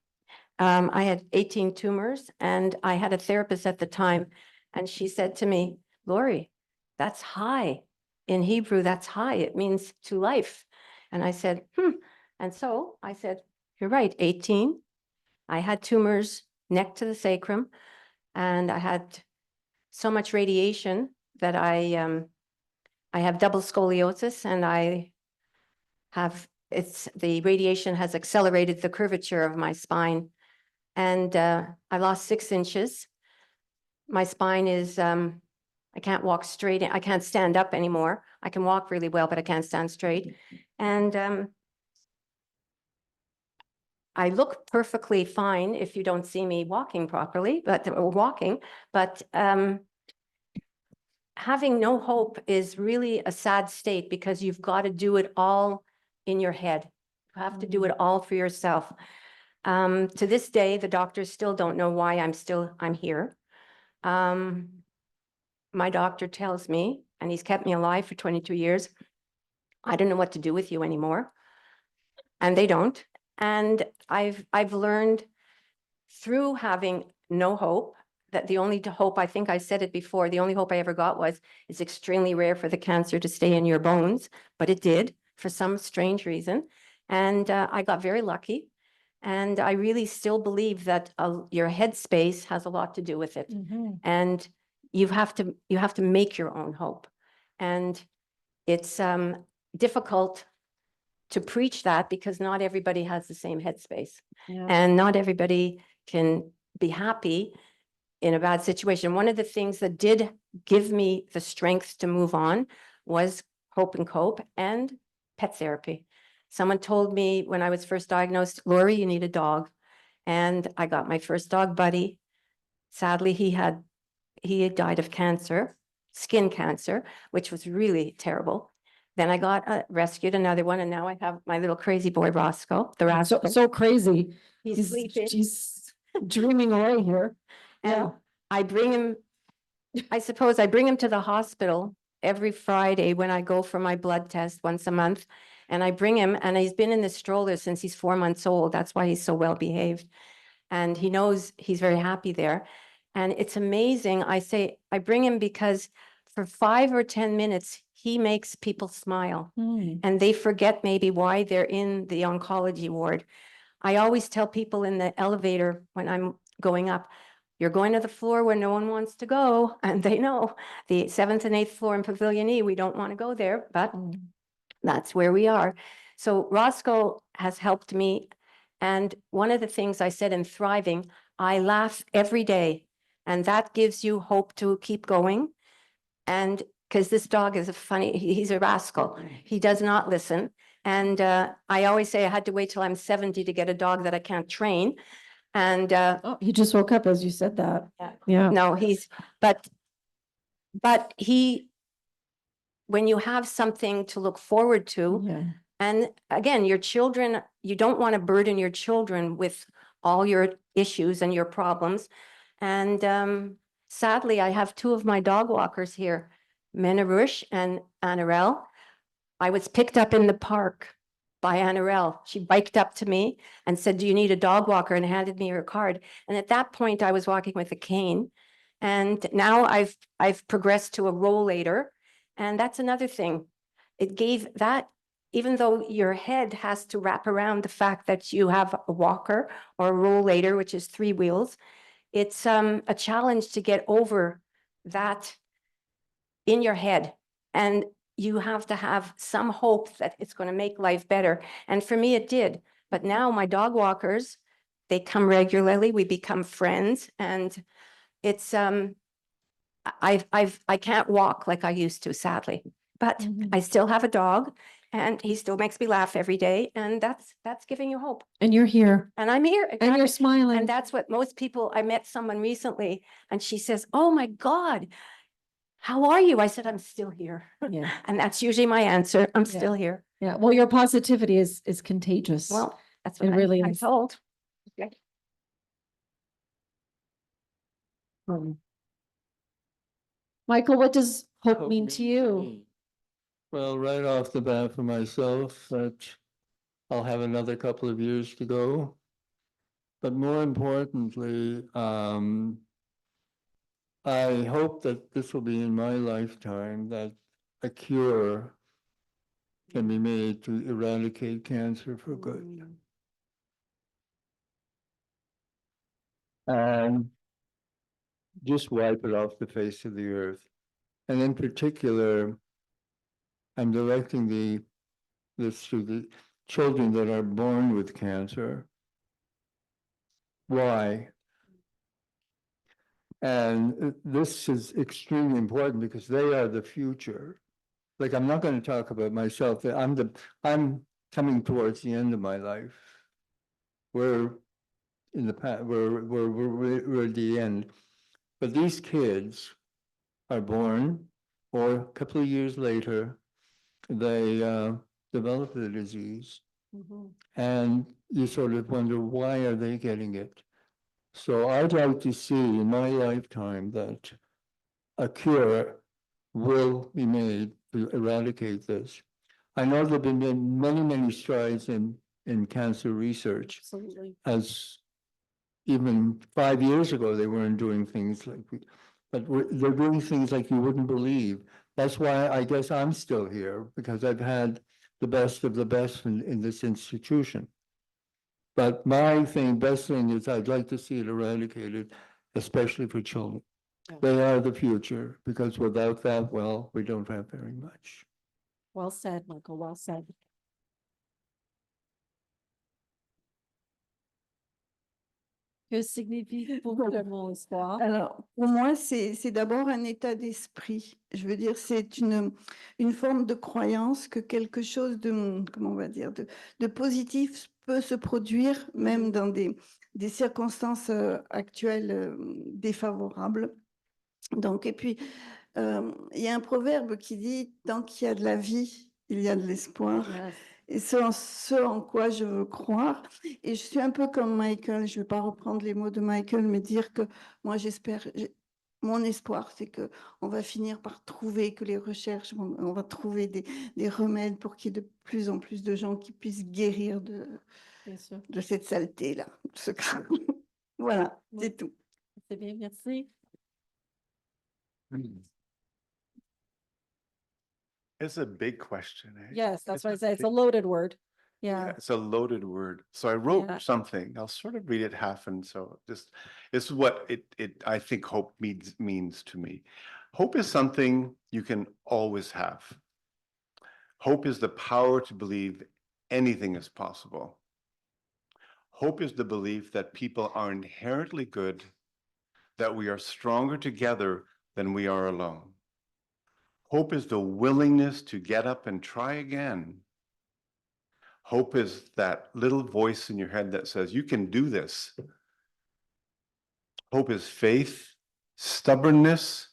C: I had 18 tumors and I had a therapist at the time and she said to me, Laurie, that's high. In Hebrew, that's high. It means to life. And I said, And so I said, you're right, 18. I had tumors neck to the sacrum and I had so much radiation that I have double scoliosis and the radiation has accelerated the curvature of my spine. And I lost 6 inches. My spine is, I can't walk straight. I can't stand up anymore. I can walk really well, but I can't stand straight. And I look perfectly fine if you don't see me walking properly, but having no hope is really a sad state because you've got to do it all in your head. You have to do it all for yourself. To this day, the doctors still don't know why I'm here. My doctor tells me, and he's kept me alive for 22 years, I don't know what to do with you anymore. And they don't. And I've learned through having no hope that the only hope, I think I said it before, the only hope I ever got was it's extremely rare for the cancer to stay in your bones, but it did for some strange reason. And I got very lucky. And I really still believe that your headspace has a lot to do with it. And you have to make your own hope. And it's difficult to preach that because not everybody has the same headspace.
B: Yeah.
C: And not everybody can be happy in a bad situation. One of the things that did give me the strength to move on was Hope and Cope and pet therapy. Someone told me when I was first diagnosed, Laurie, you need a dog. And I got my first dog, Buddy. Sadly, he had died of cancer, skin cancer, which was really terrible. Then I rescued another one, and now I have my little crazy boy, Roscoe, the rascal.
B: So crazy.
C: He's sleeping.
B: He's dreaming away here.
C: And I bring him, I suppose I bring him to the hospital every Friday when I go for my blood test once a month. And I bring him, and he's been in the stroller since he's 4 months old. That's why he's so well behaved. And he knows he's very happy there. And it's amazing. I bring him because for 5 or 10 minutes, he makes people smile. And they forget maybe why they're in the oncology ward. I always tell people in the elevator when I'm going up, you're going to the floor where no one wants to go. And they know the 7th and 8th floor in Pavilion E, we don't want to go there, but that's where we are. So Roscoe has helped me. And one of the things I said in Thriving, I laugh every day. And that gives you hope to keep going. And because this dog is he's a rascal. He does not listen. And I always say I had to wait till I'm 70 to get a dog that I can't train. And
B: He just woke up as you said that.
C: yeah. No, but when you have something to look forward to, and again, your children, you don't want to burden your children with all your issues and your problems. And sadly, I have 2 of my dog walkers here, Menarush and Annarelle. I was picked up in the park by Annarelle. She biked up to me and said, do you need a dog walker? And handed me her card. And at that point, I was walking with a cane. And now I've progressed to a rollator. And that's another thing. It gave that even though your head has to wrap around the fact that you have a walker or a rollator, which is 3 wheels, it's a challenge to get over that in your head. And you have to have some hope that it's going to make life better. And for me, it did. But now my dog walkers, they come regularly. We become friends. And it's, I can't walk like I used to, sadly. But I still have a dog and he still makes me laugh every day. And that's giving you hope.
B: And you're here
C: And I'm here.
B: and you're
C: exactly.
B: smiling.
C: And that's what most people, I met someone recently and she says, oh my God, how are you? I said, I'm still here.
B: Yeah.
C: And that's usually my answer. I'm
B: Yeah.
C: still here.
B: Yeah. Well, your positivity is contagious.
C: Well, that's
B: It
C: what
B: really
C: I'm
B: is.
C: told. Okay.
B: Michael, what does hope
E: Hope
B: mean
E: means
B: to you?
E: me. Well, right off the bat for myself, that I'll have another couple of years to go. But more importantly, I hope that this will be in my lifetime, that a cure can be made to eradicate cancer for good. And just wipe it off the face of the earth. And in particular, I'm directing this to the children that are born with cancer. Why? And this is extremely important because they are the future. Like, I'm not going to talk about myself. I'm coming towards the end of my life. We're in the past. We're at the end. But these kids are born, or a couple of years later, they develop the disease, and you sort of wonder, why are they getting it? So I'd like to see in my lifetime that a cure will be made to eradicate this. I know there have been many, many strides in cancer research.
B: Absolutely.
E: As even 5 years ago, they weren't doing things like, they're doing things like you wouldn't believe. That's why I guess I'm still here, because I've had the best of the best in this institution. But my best thing is I'd like to see it eradicated, especially for children.
B: Yeah.
E: They are the future, because without that, well, we don't have very much.
B: Well said, Michael. Well said. Que signifie pour toi le mot histoire?
F: Alors, pour moi, c'est d'abord un état d'esprit. Je veux dire, c'est une forme de croyance que quelque chose de, comment on va dire, de positif peut se produire, même dans des circonstances actuelles défavorables. Donc, et puis, il y a un proverbe qui dit, tant qu'il y a de la vie, il y a de l'espoir.
B: Yes.
F: Et c'est ce en quoi je veux croire. Et je suis un peu comme Michael, je ne vais pas reprendre les mots de Michael, mais dire que moi j'espère, mon espoir, c'est qu'on va finir par trouver, que les recherches, on va trouver des remèdes pour qu'il y ait de plus en plus de gens qui puissent guérir de cette saleté-là, de ce crâne. Voilà, c'est tout.
B: C'est bien, merci.
D: It's a big question. Eh?
B: Yes, that's
D: It's
B: what I
D: a
B: said. It's a
D: big-
B: loaded word.
D: Yeah,
B: Yeah.
D: it's a loaded word. So I wrote
B: Yeah.
D: something. I'll sort of read it half, and so just this is what I think hope means to me. Hope is something you can always have. Hope is the power to believe anything is possible. Hope is the belief that people are inherently good, that we are stronger together than we are alone. Hope is the willingness to get up and try again. Hope is that little voice in your head that says, you can do this. Hope is faith, stubbornness,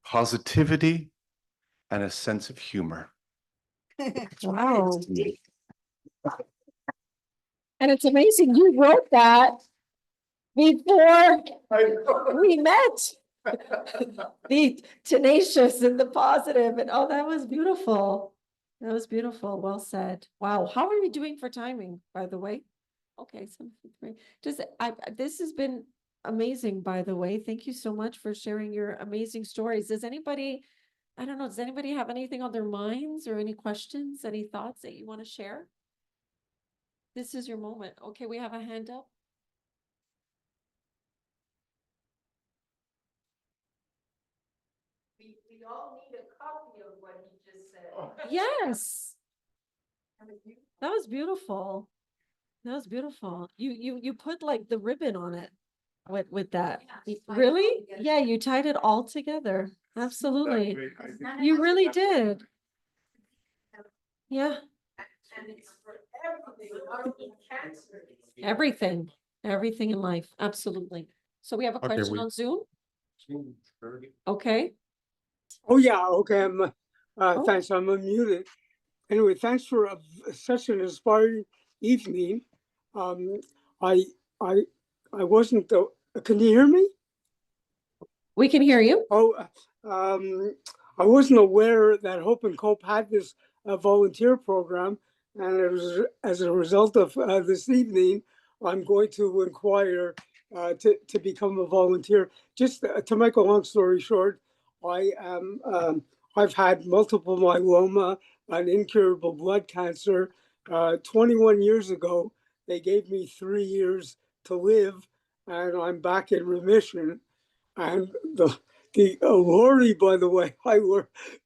D: positivity, and a sense of humor.
B: Wow. And it's amazing you wrote that before we met. The tenacious and the positive, and oh, that was beautiful. That was beautiful. Well said. Wow. How are we doing for timing, by the way? Okay, so this has been amazing, by the way. Thank you so much for sharing your amazing stories. Does anybody I don't know, does anybody have anything on their minds or any questions, any thoughts that you want to share? This is your moment. Okay, we have a hand up.
C: We all need a copy of what he just said.
B: Yes. That was beautiful. That was beautiful. You put like the ribbon on it with that. Really? Yeah, you tied it all together. Absolutely. You really did. Yeah.
C: And it's for everything, not even cancer.
B: Everything, everything in life. Absolutely. So we have a
A: Okay,
B: question
A: we-
B: on Zoom? Okay.
G: Oh, yeah, okay,
B: Oh.
G: thanks, I'm unmuted. Anyway, thanks for such an inspiring evening. I, I, I wasn't, can you hear me?
B: We can hear you.
G: Oh, I wasn't aware that Hope and Cope had this volunteer program. And it was, as a result of this evening, I'm going to inquire to become a volunteer. Just to make a long story short, I am, I've had multiple myeloma, an incurable blood cancer. 21 years ago, they gave me 3 years to live, and I'm back in remission. And the Laurie, by the way,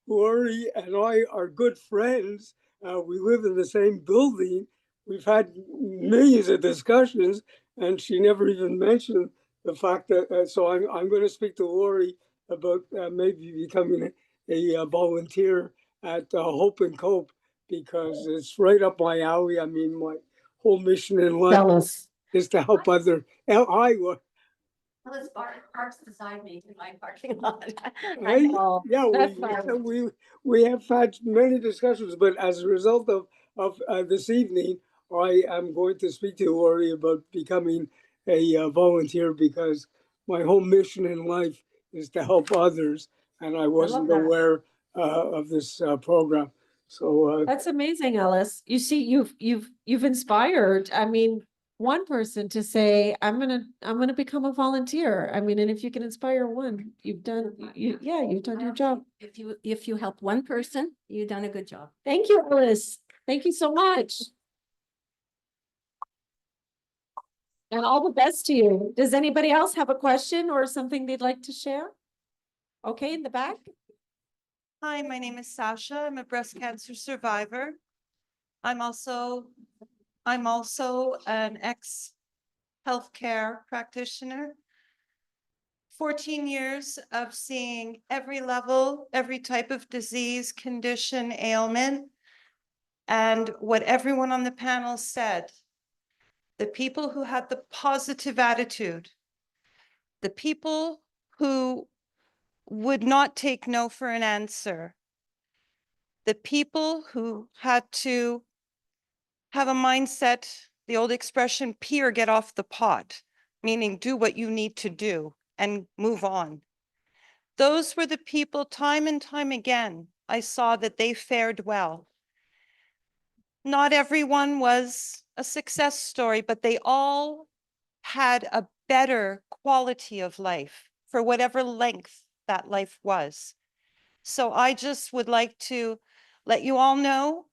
G: Laurie and I are good friends. We live in the same building. We've had millions of discussions, and she never even mentioned the fact that. So I'm going to speak to Laurie about maybe becoming a volunteer at Hope and Cope, because it's right up my alley. I mean, my whole mission in life
B: Tell us.
G: is to help other. Hi,
C: Well, this parks beside me in my parking lot.
G: I,
B: know.
G: yeah,
B: That's fine.
G: we have had many discussions, but as a result of this evening, I am going to speak to Laurie about becoming a volunteer, because my whole mission in life is to help others, and I wasn't
B: that.
G: aware of this program. So
B: That's amazing, Ellis. You see, you've inspired, I mean, one person to say, I'm gonna become a volunteer. I mean, and if you can inspire one, you've done, you've done your job.
C: If you help one person, you've done a good job.
B: Thank you, Ellis. Thank you so much. And all the best to you. Does anybody else have a question or something they'd like to share? Okay, in the back?
H: Hi, my name is Sasha. I'm a breast cancer survivor. I'm also an ex-healthcare practitioner. 14 years of seeing every level, every type of disease, condition, ailment. And what everyone on the panel said, the people who had the positive attitude, the people who would not take no for an answer, the people who had to have a mindset, the old expression, pee or get off the pot, meaning do what you need to do and move on. Those were the people, time and time again, I saw that they fared well. Not everyone was a success story, but they all had a better quality of life for whatever length that life was. So I just would like to let you all know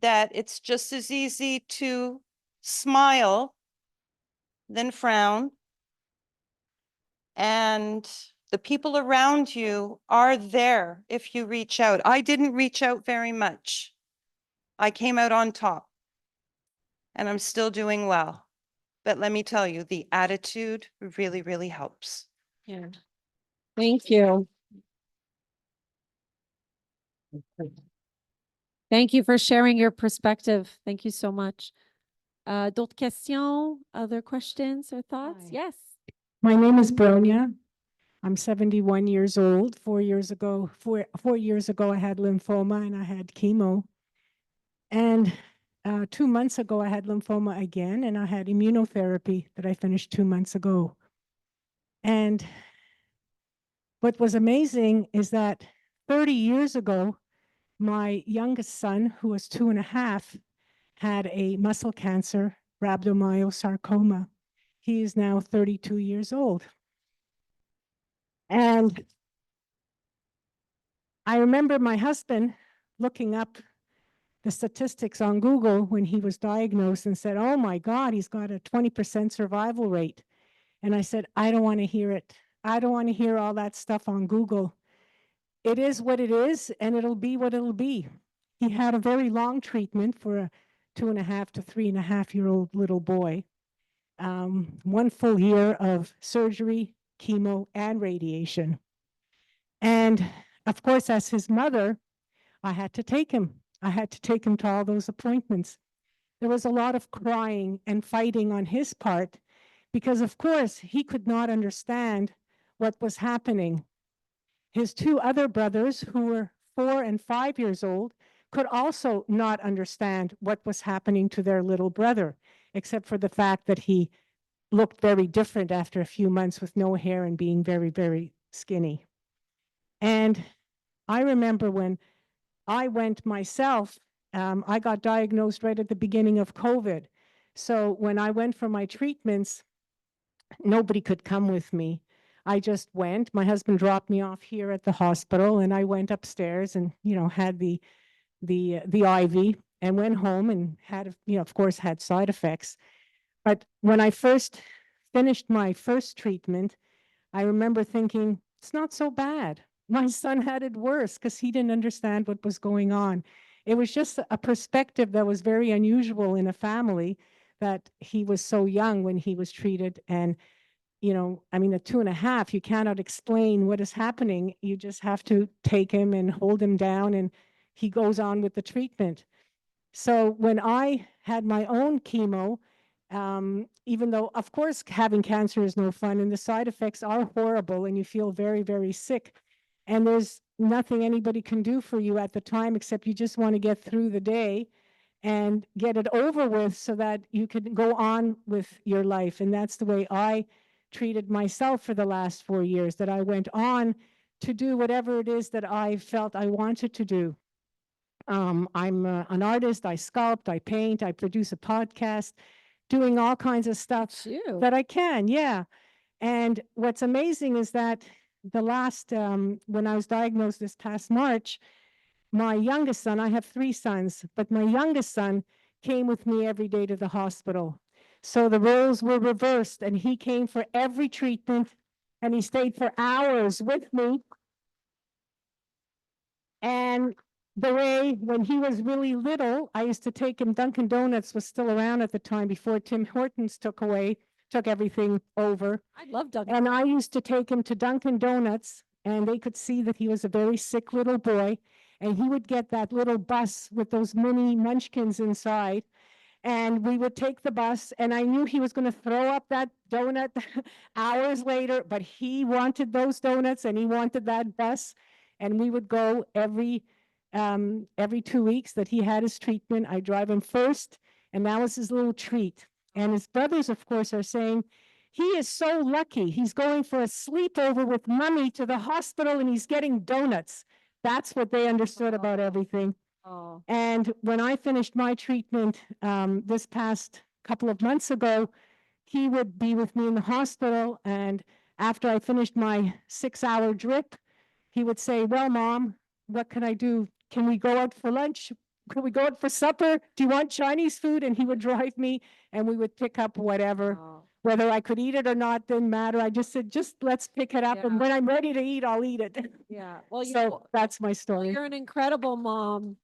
H: that it's just as easy to smile than frown. And the people around you are there if you reach out. I didn't reach out very much. I came out on top and I'm still doing well. But let me tell you, the attitude really, really helps.
B: Yeah. Thank you. Thank you for sharing your perspective. Thank you so much. D'autres questions, other questions or thoughts?
I: Hi.
B: Yes.
I: My name is Bronya. I'm 71 years old. 4 years ago, four years ago, I had lymphoma and I had chemo. And 2 months ago, I had lymphoma again, and I had immunotherapy that I finished 2 months ago. And what was amazing is that 30 years ago, my youngest son, who was 2.5, had a muscle cancer, rhabdomyosarcoma. He is now 32 years old. And I remember my husband looking up the statistics on Google when he was diagnosed and said, oh my God, he's got a 20% survival rate. And I said, I don't want to hear it. I don't want to hear all that stuff on Google. It is what it is, and it'll be what it'll be. He had a very long treatment for a 2.5 to 3.5-year-old little boy. 1 full year of surgery, chemo, and radiation. And of course, as his mother, I had to take him. I had to take him to all those appointments. There was a lot of crying and fighting on his part because, of course, he could not understand what was happening. His 2 other brothers, who were 4 and 5 years old, could also not understand what was happening to their little brother, except for the fact that he looked very different after a few months with no hair and being very, very skinny. And I remember when I went myself, I got diagnosed right at the beginning of COVID. So when I went for my treatments, nobody could come with me. I just went. My husband dropped me off here at the hospital, and I went upstairs and, had the IV and went home and had, of course, had side effects. But when I first finished my first treatment, I remember thinking, it's not so bad. My son had it worse because he didn't understand what was going on. It was just a perspective that was very unusual in a family, that he was so young when he was treated. And, at 2.5, you cannot explain what is happening. You just have to take him and hold him down, and he goes on with the treatment. So when I had my own chemo, even though, of course, having cancer is no fun and the side effects are horrible and you feel very, very sick, and there's nothing anybody can do for you at the time except you just want to get through the day and get it over with so that you can go on with your life. And that's the way I treated myself for the last 4 years, that I went on to do whatever it is that I felt I wanted to do. I'm an artist. I sculpt, I paint, I produce a podcast, doing all kinds of stuff that I can. Yeah. And what's amazing is that the last, when I was diagnosed this past March, my youngest son, I have 3 sons, but my youngest son came with me every day to the hospital. So the roles were reversed, and he came for every treatment, and he stayed for hours with me. And the way, when he was really little, I used to take him, Dunkin' Donuts was still around at the time before Tim Hortons took everything over.
B: I love Dunkin'.
I: And I used to take him to Dunkin' Donuts, and they could see that he was a very sick little boy. And he would get that little bus with those mini munchkins inside. And we would take the bus, and I knew he was going to throw up that donut hours later, but he wanted those donuts and he wanted that bus. And we would go every 2 weeks that he had his treatment. I drive him first, and that was his little treat. And his brothers, of course, are saying, he is so lucky. He's going for a sleepover with mommy to the hospital, and he's getting donuts. That's what they understood about everything.
B: Oh.
I: And when I finished my treatment this past couple of months ago, he would be with me in the hospital. And after I finished my 6-hour drip, he would say, well, Mom, what can I do? Can we go out for lunch? Can we go out for supper? Do you want Chinese food? And he would drive me, and we would pick up whatever.
B: Oh.
I: Whether I could eat it or not didn't matter. I just said, just let's pick it up.
B: Yeah.
I: And when I'm ready to eat, I'll eat it.
B: Yeah. Well,
I: So that's my story.
B: you're an incredible mom.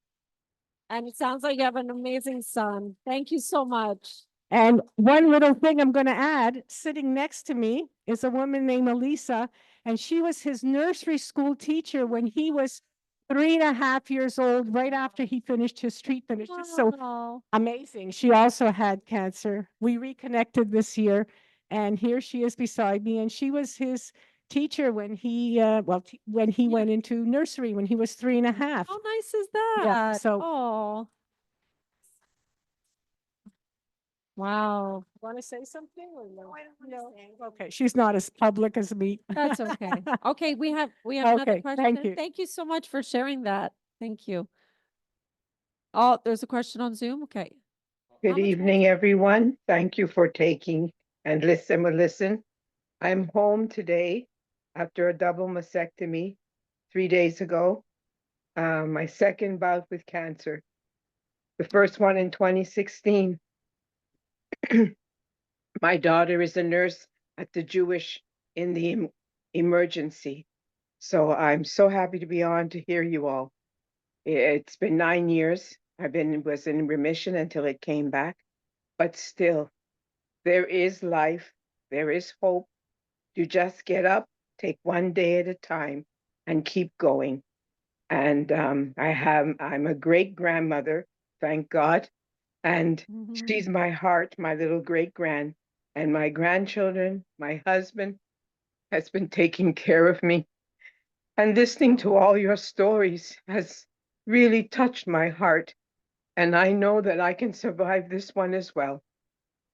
B: And it sounds like you have an amazing son. Thank you so much.
I: And one little thing I'm going to add, sitting next to me is a woman named Elisa, and she was his nursery school teacher when he was 3.5 years old, right after he finished his treatment. It's just so
B: Wow.
I: amazing. She also had cancer. We reconnected this year, and here she is beside me, and she was his teacher when he went into nursery when he was 3.5.
B: How nice is that?
I: Yeah, so-
B: Oh. Wow.
I: Want to say something or no? No. Okay, she's not as public as me.
B: That's okay. Okay, we have another
I: Okay,
B: question.
I: thank you.
B: Thank you so much for sharing that. Thank you. Oh, there's a question on Zoom. Okay.
J: Good
B: much
J: evening, everyone. Thank you for taking and listen. I'm home today after a double mastectomy 3 days ago. my second bout with cancer. The first one in 2016. My daughter is a nurse at the Jewish in the emergency. So I'm so happy to be on to hear you all. It's been 9 years. Was in remission until it came back, but still, there is life, there is hope. You just get up, take one day at a time, and keep going. And I'm a great grandmother, thank God. And she's my heart, my little great grand. And my grandchildren, my husband has been taking care of me. And listening to all your stories has really touched my heart. And I know that I can survive this one as well.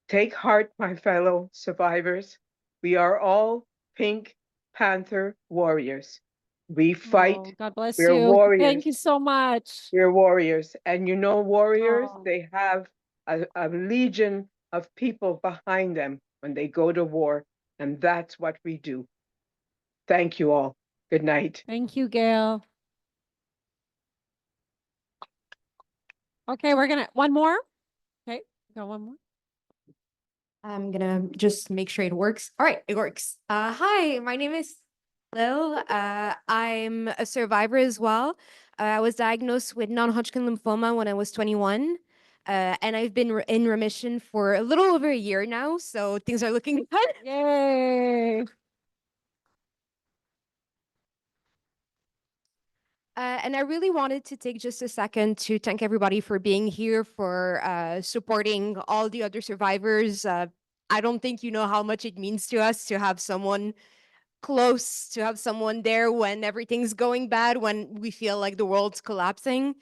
J: Take heart, my fellow survivors. We are all Pink Panther warriors. We fight.
B: Oh, God bless
J: We're
B: you.
J: warriors.
B: Thank you so much.
J: We're warriors. And you know, warriors,
B: Oh.
J: they have a legion of people behind them when they go to war. And that's what we do. Thank you all. Good night.
B: Thank you, Gail. Okay, we're gonna, one more? Okay, got one more.
K: I'm gonna just make sure it works. All right, it works. Hi, my name is Lil. I'm a survivor as well. I was diagnosed with non-Hodgkin lymphoma when I was 21. And I've been in remission for a little over a year now, so things are looking good.
B: Yay.
K: And I really wanted to take just a second to thank everybody for being here, for supporting all the other survivors. I don't think you know how much it means to us to have someone close, to have someone there when everything's going bad, when we feel like the world's collapsing.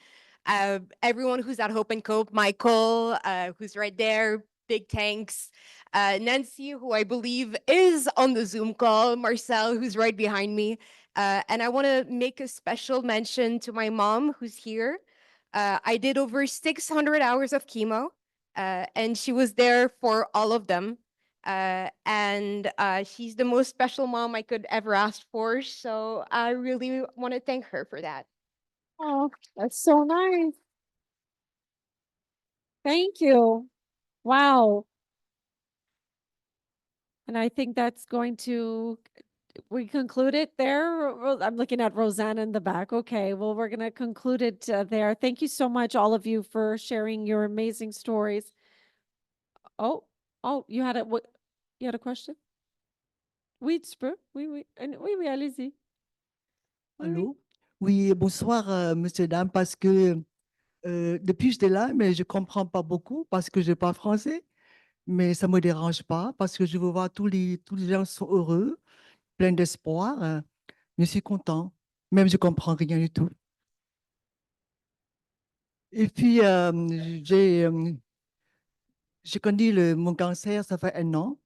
K: Everyone who's at Hope and Cope, Michael, who's right there, big thanks. Nancy, who I believe is on the Zoom call, Marcel, who's right behind me. And I want to make a special mention to my mom, who's here. I did over 600 hours of chemo, and she was there for all of them. And she's the most special mom I could ever ask for. So I really want to thank her for that.
B: Oh, that's so nice. Thank you. Wow. And I think that's going to, we conclude it there. I'm looking at Roseanne in the back. Okay, well, we're going to conclude it there. Thank you so much, all of you, for sharing your amazing stories. Oh, you had a question? Oui, tu peux. Oui, allez-y.
L: Allô? Oui, bonsoir, monsieur, dame, parce que depuis j'étais là, mais je ne comprends pas beaucoup parce que je ne parle pas français, mais ça ne me dérange pas parce que je veux voir tous les gens sont heureux, pleins d'espoir. Je suis content, même je ne comprends rien du tout. Et puis, j'ai connu mon cancer, ça fait 1 an,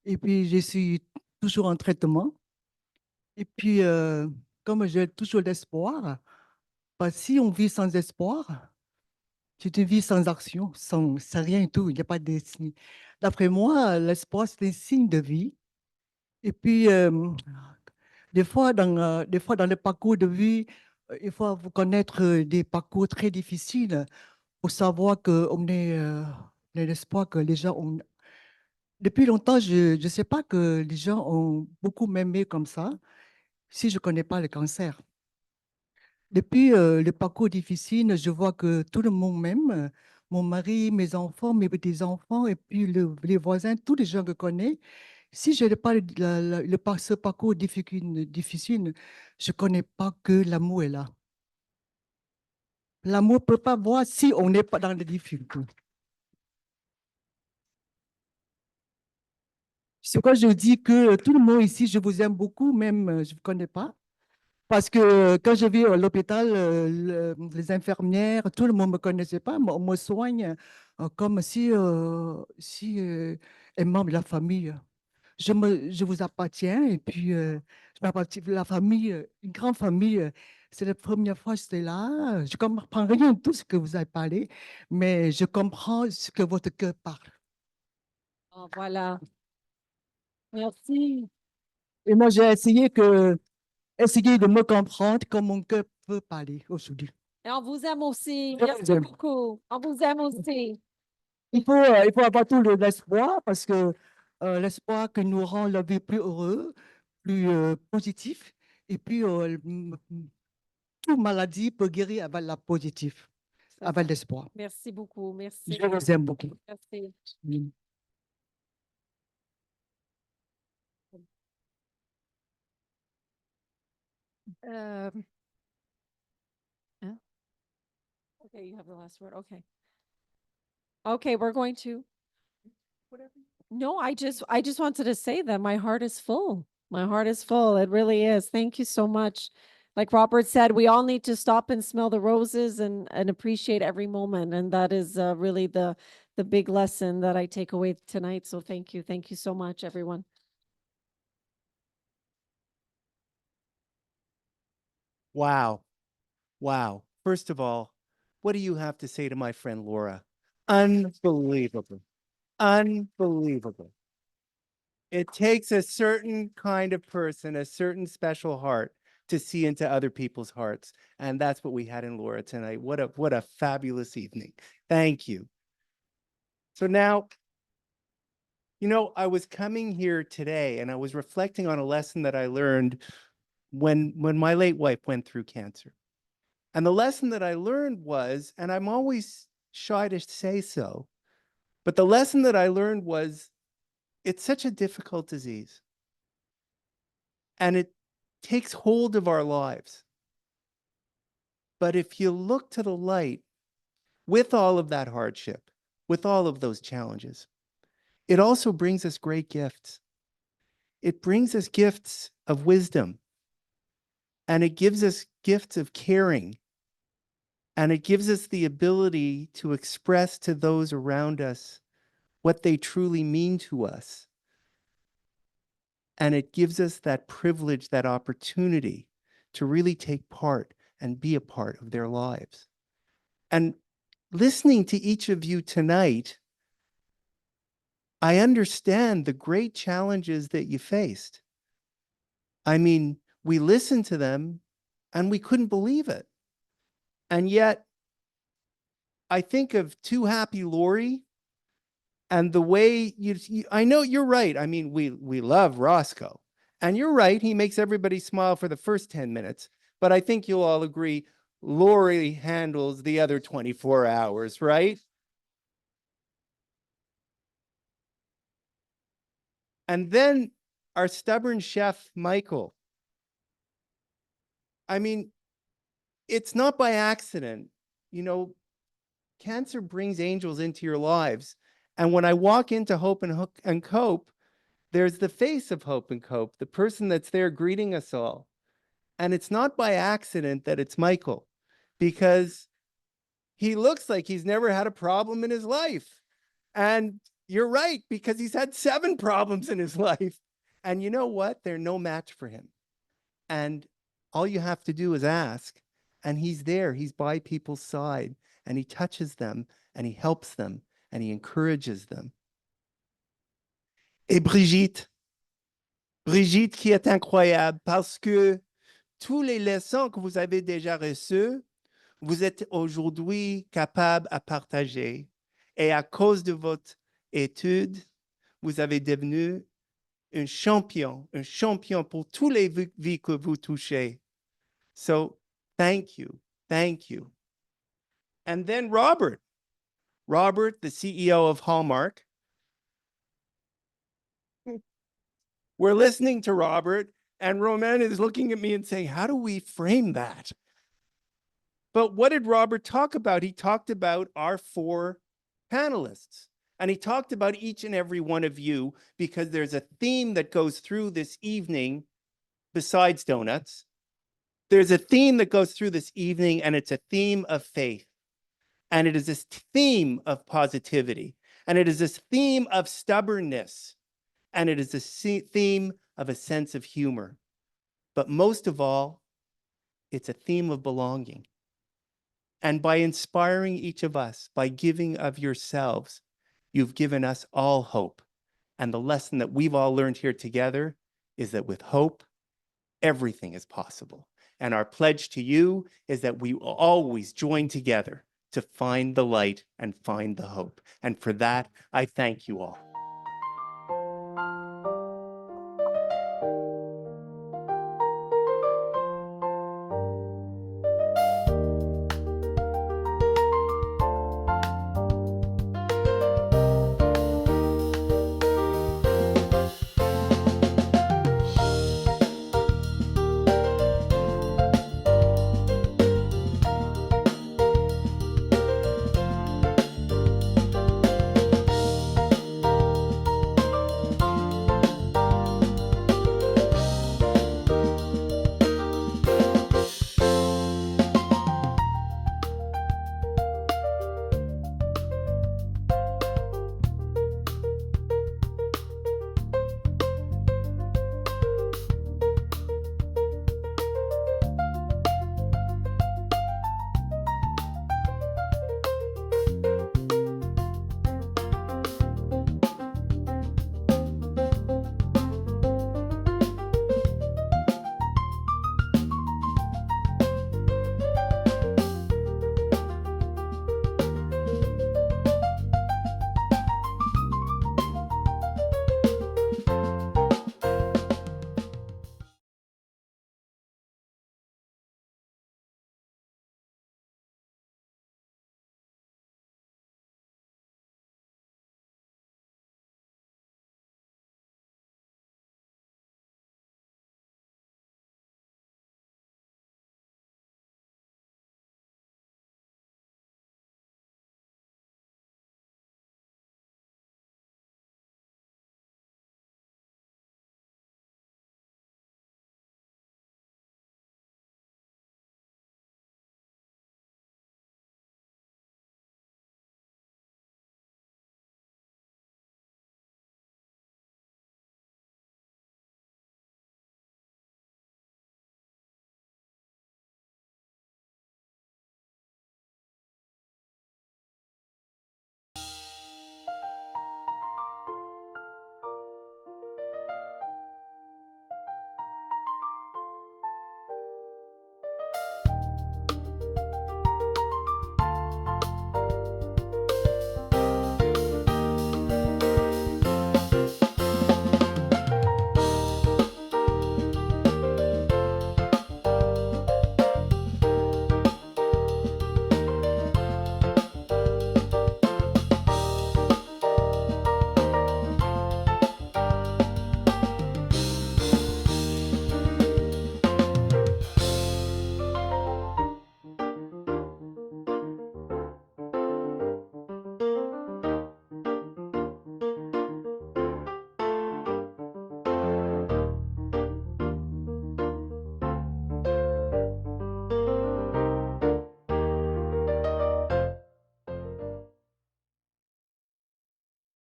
L: et puis je suis toujours en traitement. Et puis, comme j'ai toujours l'espoir, parce que si on vit sans espoir, c'est une vie sans action, sans rien du tout, il n'y a pas de destinée. D'après moi, l'espoir, c'est un signe de vie. Et puis, des fois, dans le parcours de vie, il faut connaître des parcours très difficiles pour savoir qu'on a l'espoir que les gens ont. Depuis longtemps, je ne sais pas que les gens ont beaucoup m'aimé comme ça, si je ne connais pas le cancer. Depuis le parcours difficile, je vois que tout le monde m'aime, mon mari, mes enfants, mes petits-enfants, et puis les voisins, tous les gens que je connais. Si je n'ai pas ce parcours difficile, je ne connais pas que l'amour est là. L'amour ne peut pas voir si on n'est pas dans les difficultés. C'est pourquoi je dis que tout le monde ici, je vous aime beaucoup, même je ne vous connais pas. Parce que quand je vis à l'hôpital, les infirmières, tout le monde ne me connaissait pas. On me soigne comme si un membre de la famille. Je vous appartiens et puis je m'appartiens à la famille, une grande famille. C'est la première fois que j'étais là. Je ne comprends rien de tout ce que vous avez parlé, mais je comprends ce que votre cœur parle.
B: Oh, voilà. Merci.
L: Et moi, j'ai essayé de me comprendre comme mon cœur veux parler aujourd'hui.
B: Et on vous aime aussi.
L: Je vous
B: Merci
L: aime.
B: beaucoup. On vous aime aussi.
L: Il faut avoir tout l'espoir parce que l'espoir que nous rend la vie plus heureux, plus positif. Et puis, toute maladie peut guérir avec la positive,
B: C'est
L: avec
B: ça.
L: l'espoir.
B: Merci beaucoup. Merci.
L: Je vous aime beaucoup.
B: Merci.
L: Mm.
B: Huh? Okay, you have the last word. Okay. Okay, we're going to. No, I just wanted to say that my heart is full. My heart is full. It really is. Thank you so much. Like Robert said, we all need to stop and smell the roses and appreciate every moment. And that is really the big lesson that I take away tonight. So thank you. Thank you so much, everyone.
M: Wow. Wow. First of all, what do you have to say to my friend Laura? Unbelievable. Unbelievable. It takes a certain kind of person, a certain special heart to see into other people's hearts. And that's what we had in Laura tonight. What a fabulous evening. Thank you. So now, you know, I was coming here today and I was reflecting on a lesson that I learned when my late wife went through cancer. And the lesson that I learned was, and I'm always shy to say so, but the lesson that I learned was, it's such a difficult disease. And it takes hold of our lives. But if you look to the light, with all of that hardship, with all of those challenges, it also brings us great gifts. It brings us gifts of wisdom. And it gives us gifts of caring. And it gives us the ability to express to those around us what they truly mean to us. And it gives us that privilege, that opportunity to really take part and be a part of their lives. And listening to each of you tonight, I understand the great challenges that you faced. I mean, we listened to them and we couldn't believe it. And yet, I think of Too Happy Laurie and the way I know you're right. I mean, we love Roscoe. And you're right, he makes everybody smile for the first 10 minutes. But I think you'll all agree, Laurie handles the other 24 hours, right? And then our stubborn chef, Michael. I mean, it's not by accident. You know, cancer brings angels into your lives. And when I walk into Hope and Cope, there's the face of Hope and Cope, the person that's there greeting us all. And it's not by accident that it's Michael, because he looks like he's never had a problem in his life. And you're right, because he's had 7 problems in his life. And you know what? They're no match for him. And all you have to do is ask, and he's there. He's by people's side, and he touches them, and he helps them, and he encourages them. Et Brigitte qui est incroyable, parce que toutes les leçons que vous avez déjà reçues, vous êtes aujourd'hui capable à partager. Et à cause de votre étude, vous avez devenu un champion pour tous les vies que vous touchez. So thank you. Thank you. And then Robert, the CEO of Hallmark. We're listening to Robert, and Romain is looking at me and saying, how do we frame that? But what did Robert talk about? He talked about our 4 panelists. And he talked about each and every one of you, because there's a theme that goes through this evening besides donuts. There's a theme that goes through this evening, and it's a theme of faith. And it is this theme of positivity. And it is this theme of stubbornness. And it is this theme of a sense of humor. But most of all, it's a theme of belonging. And by inspiring each of us, by giving of yourselves, you've given us all hope. And the lesson that we've all learned here together is that with hope, everything is possible. And our pledge to you is that we will always join together to find the light and find the hope. And for that, I thank you all.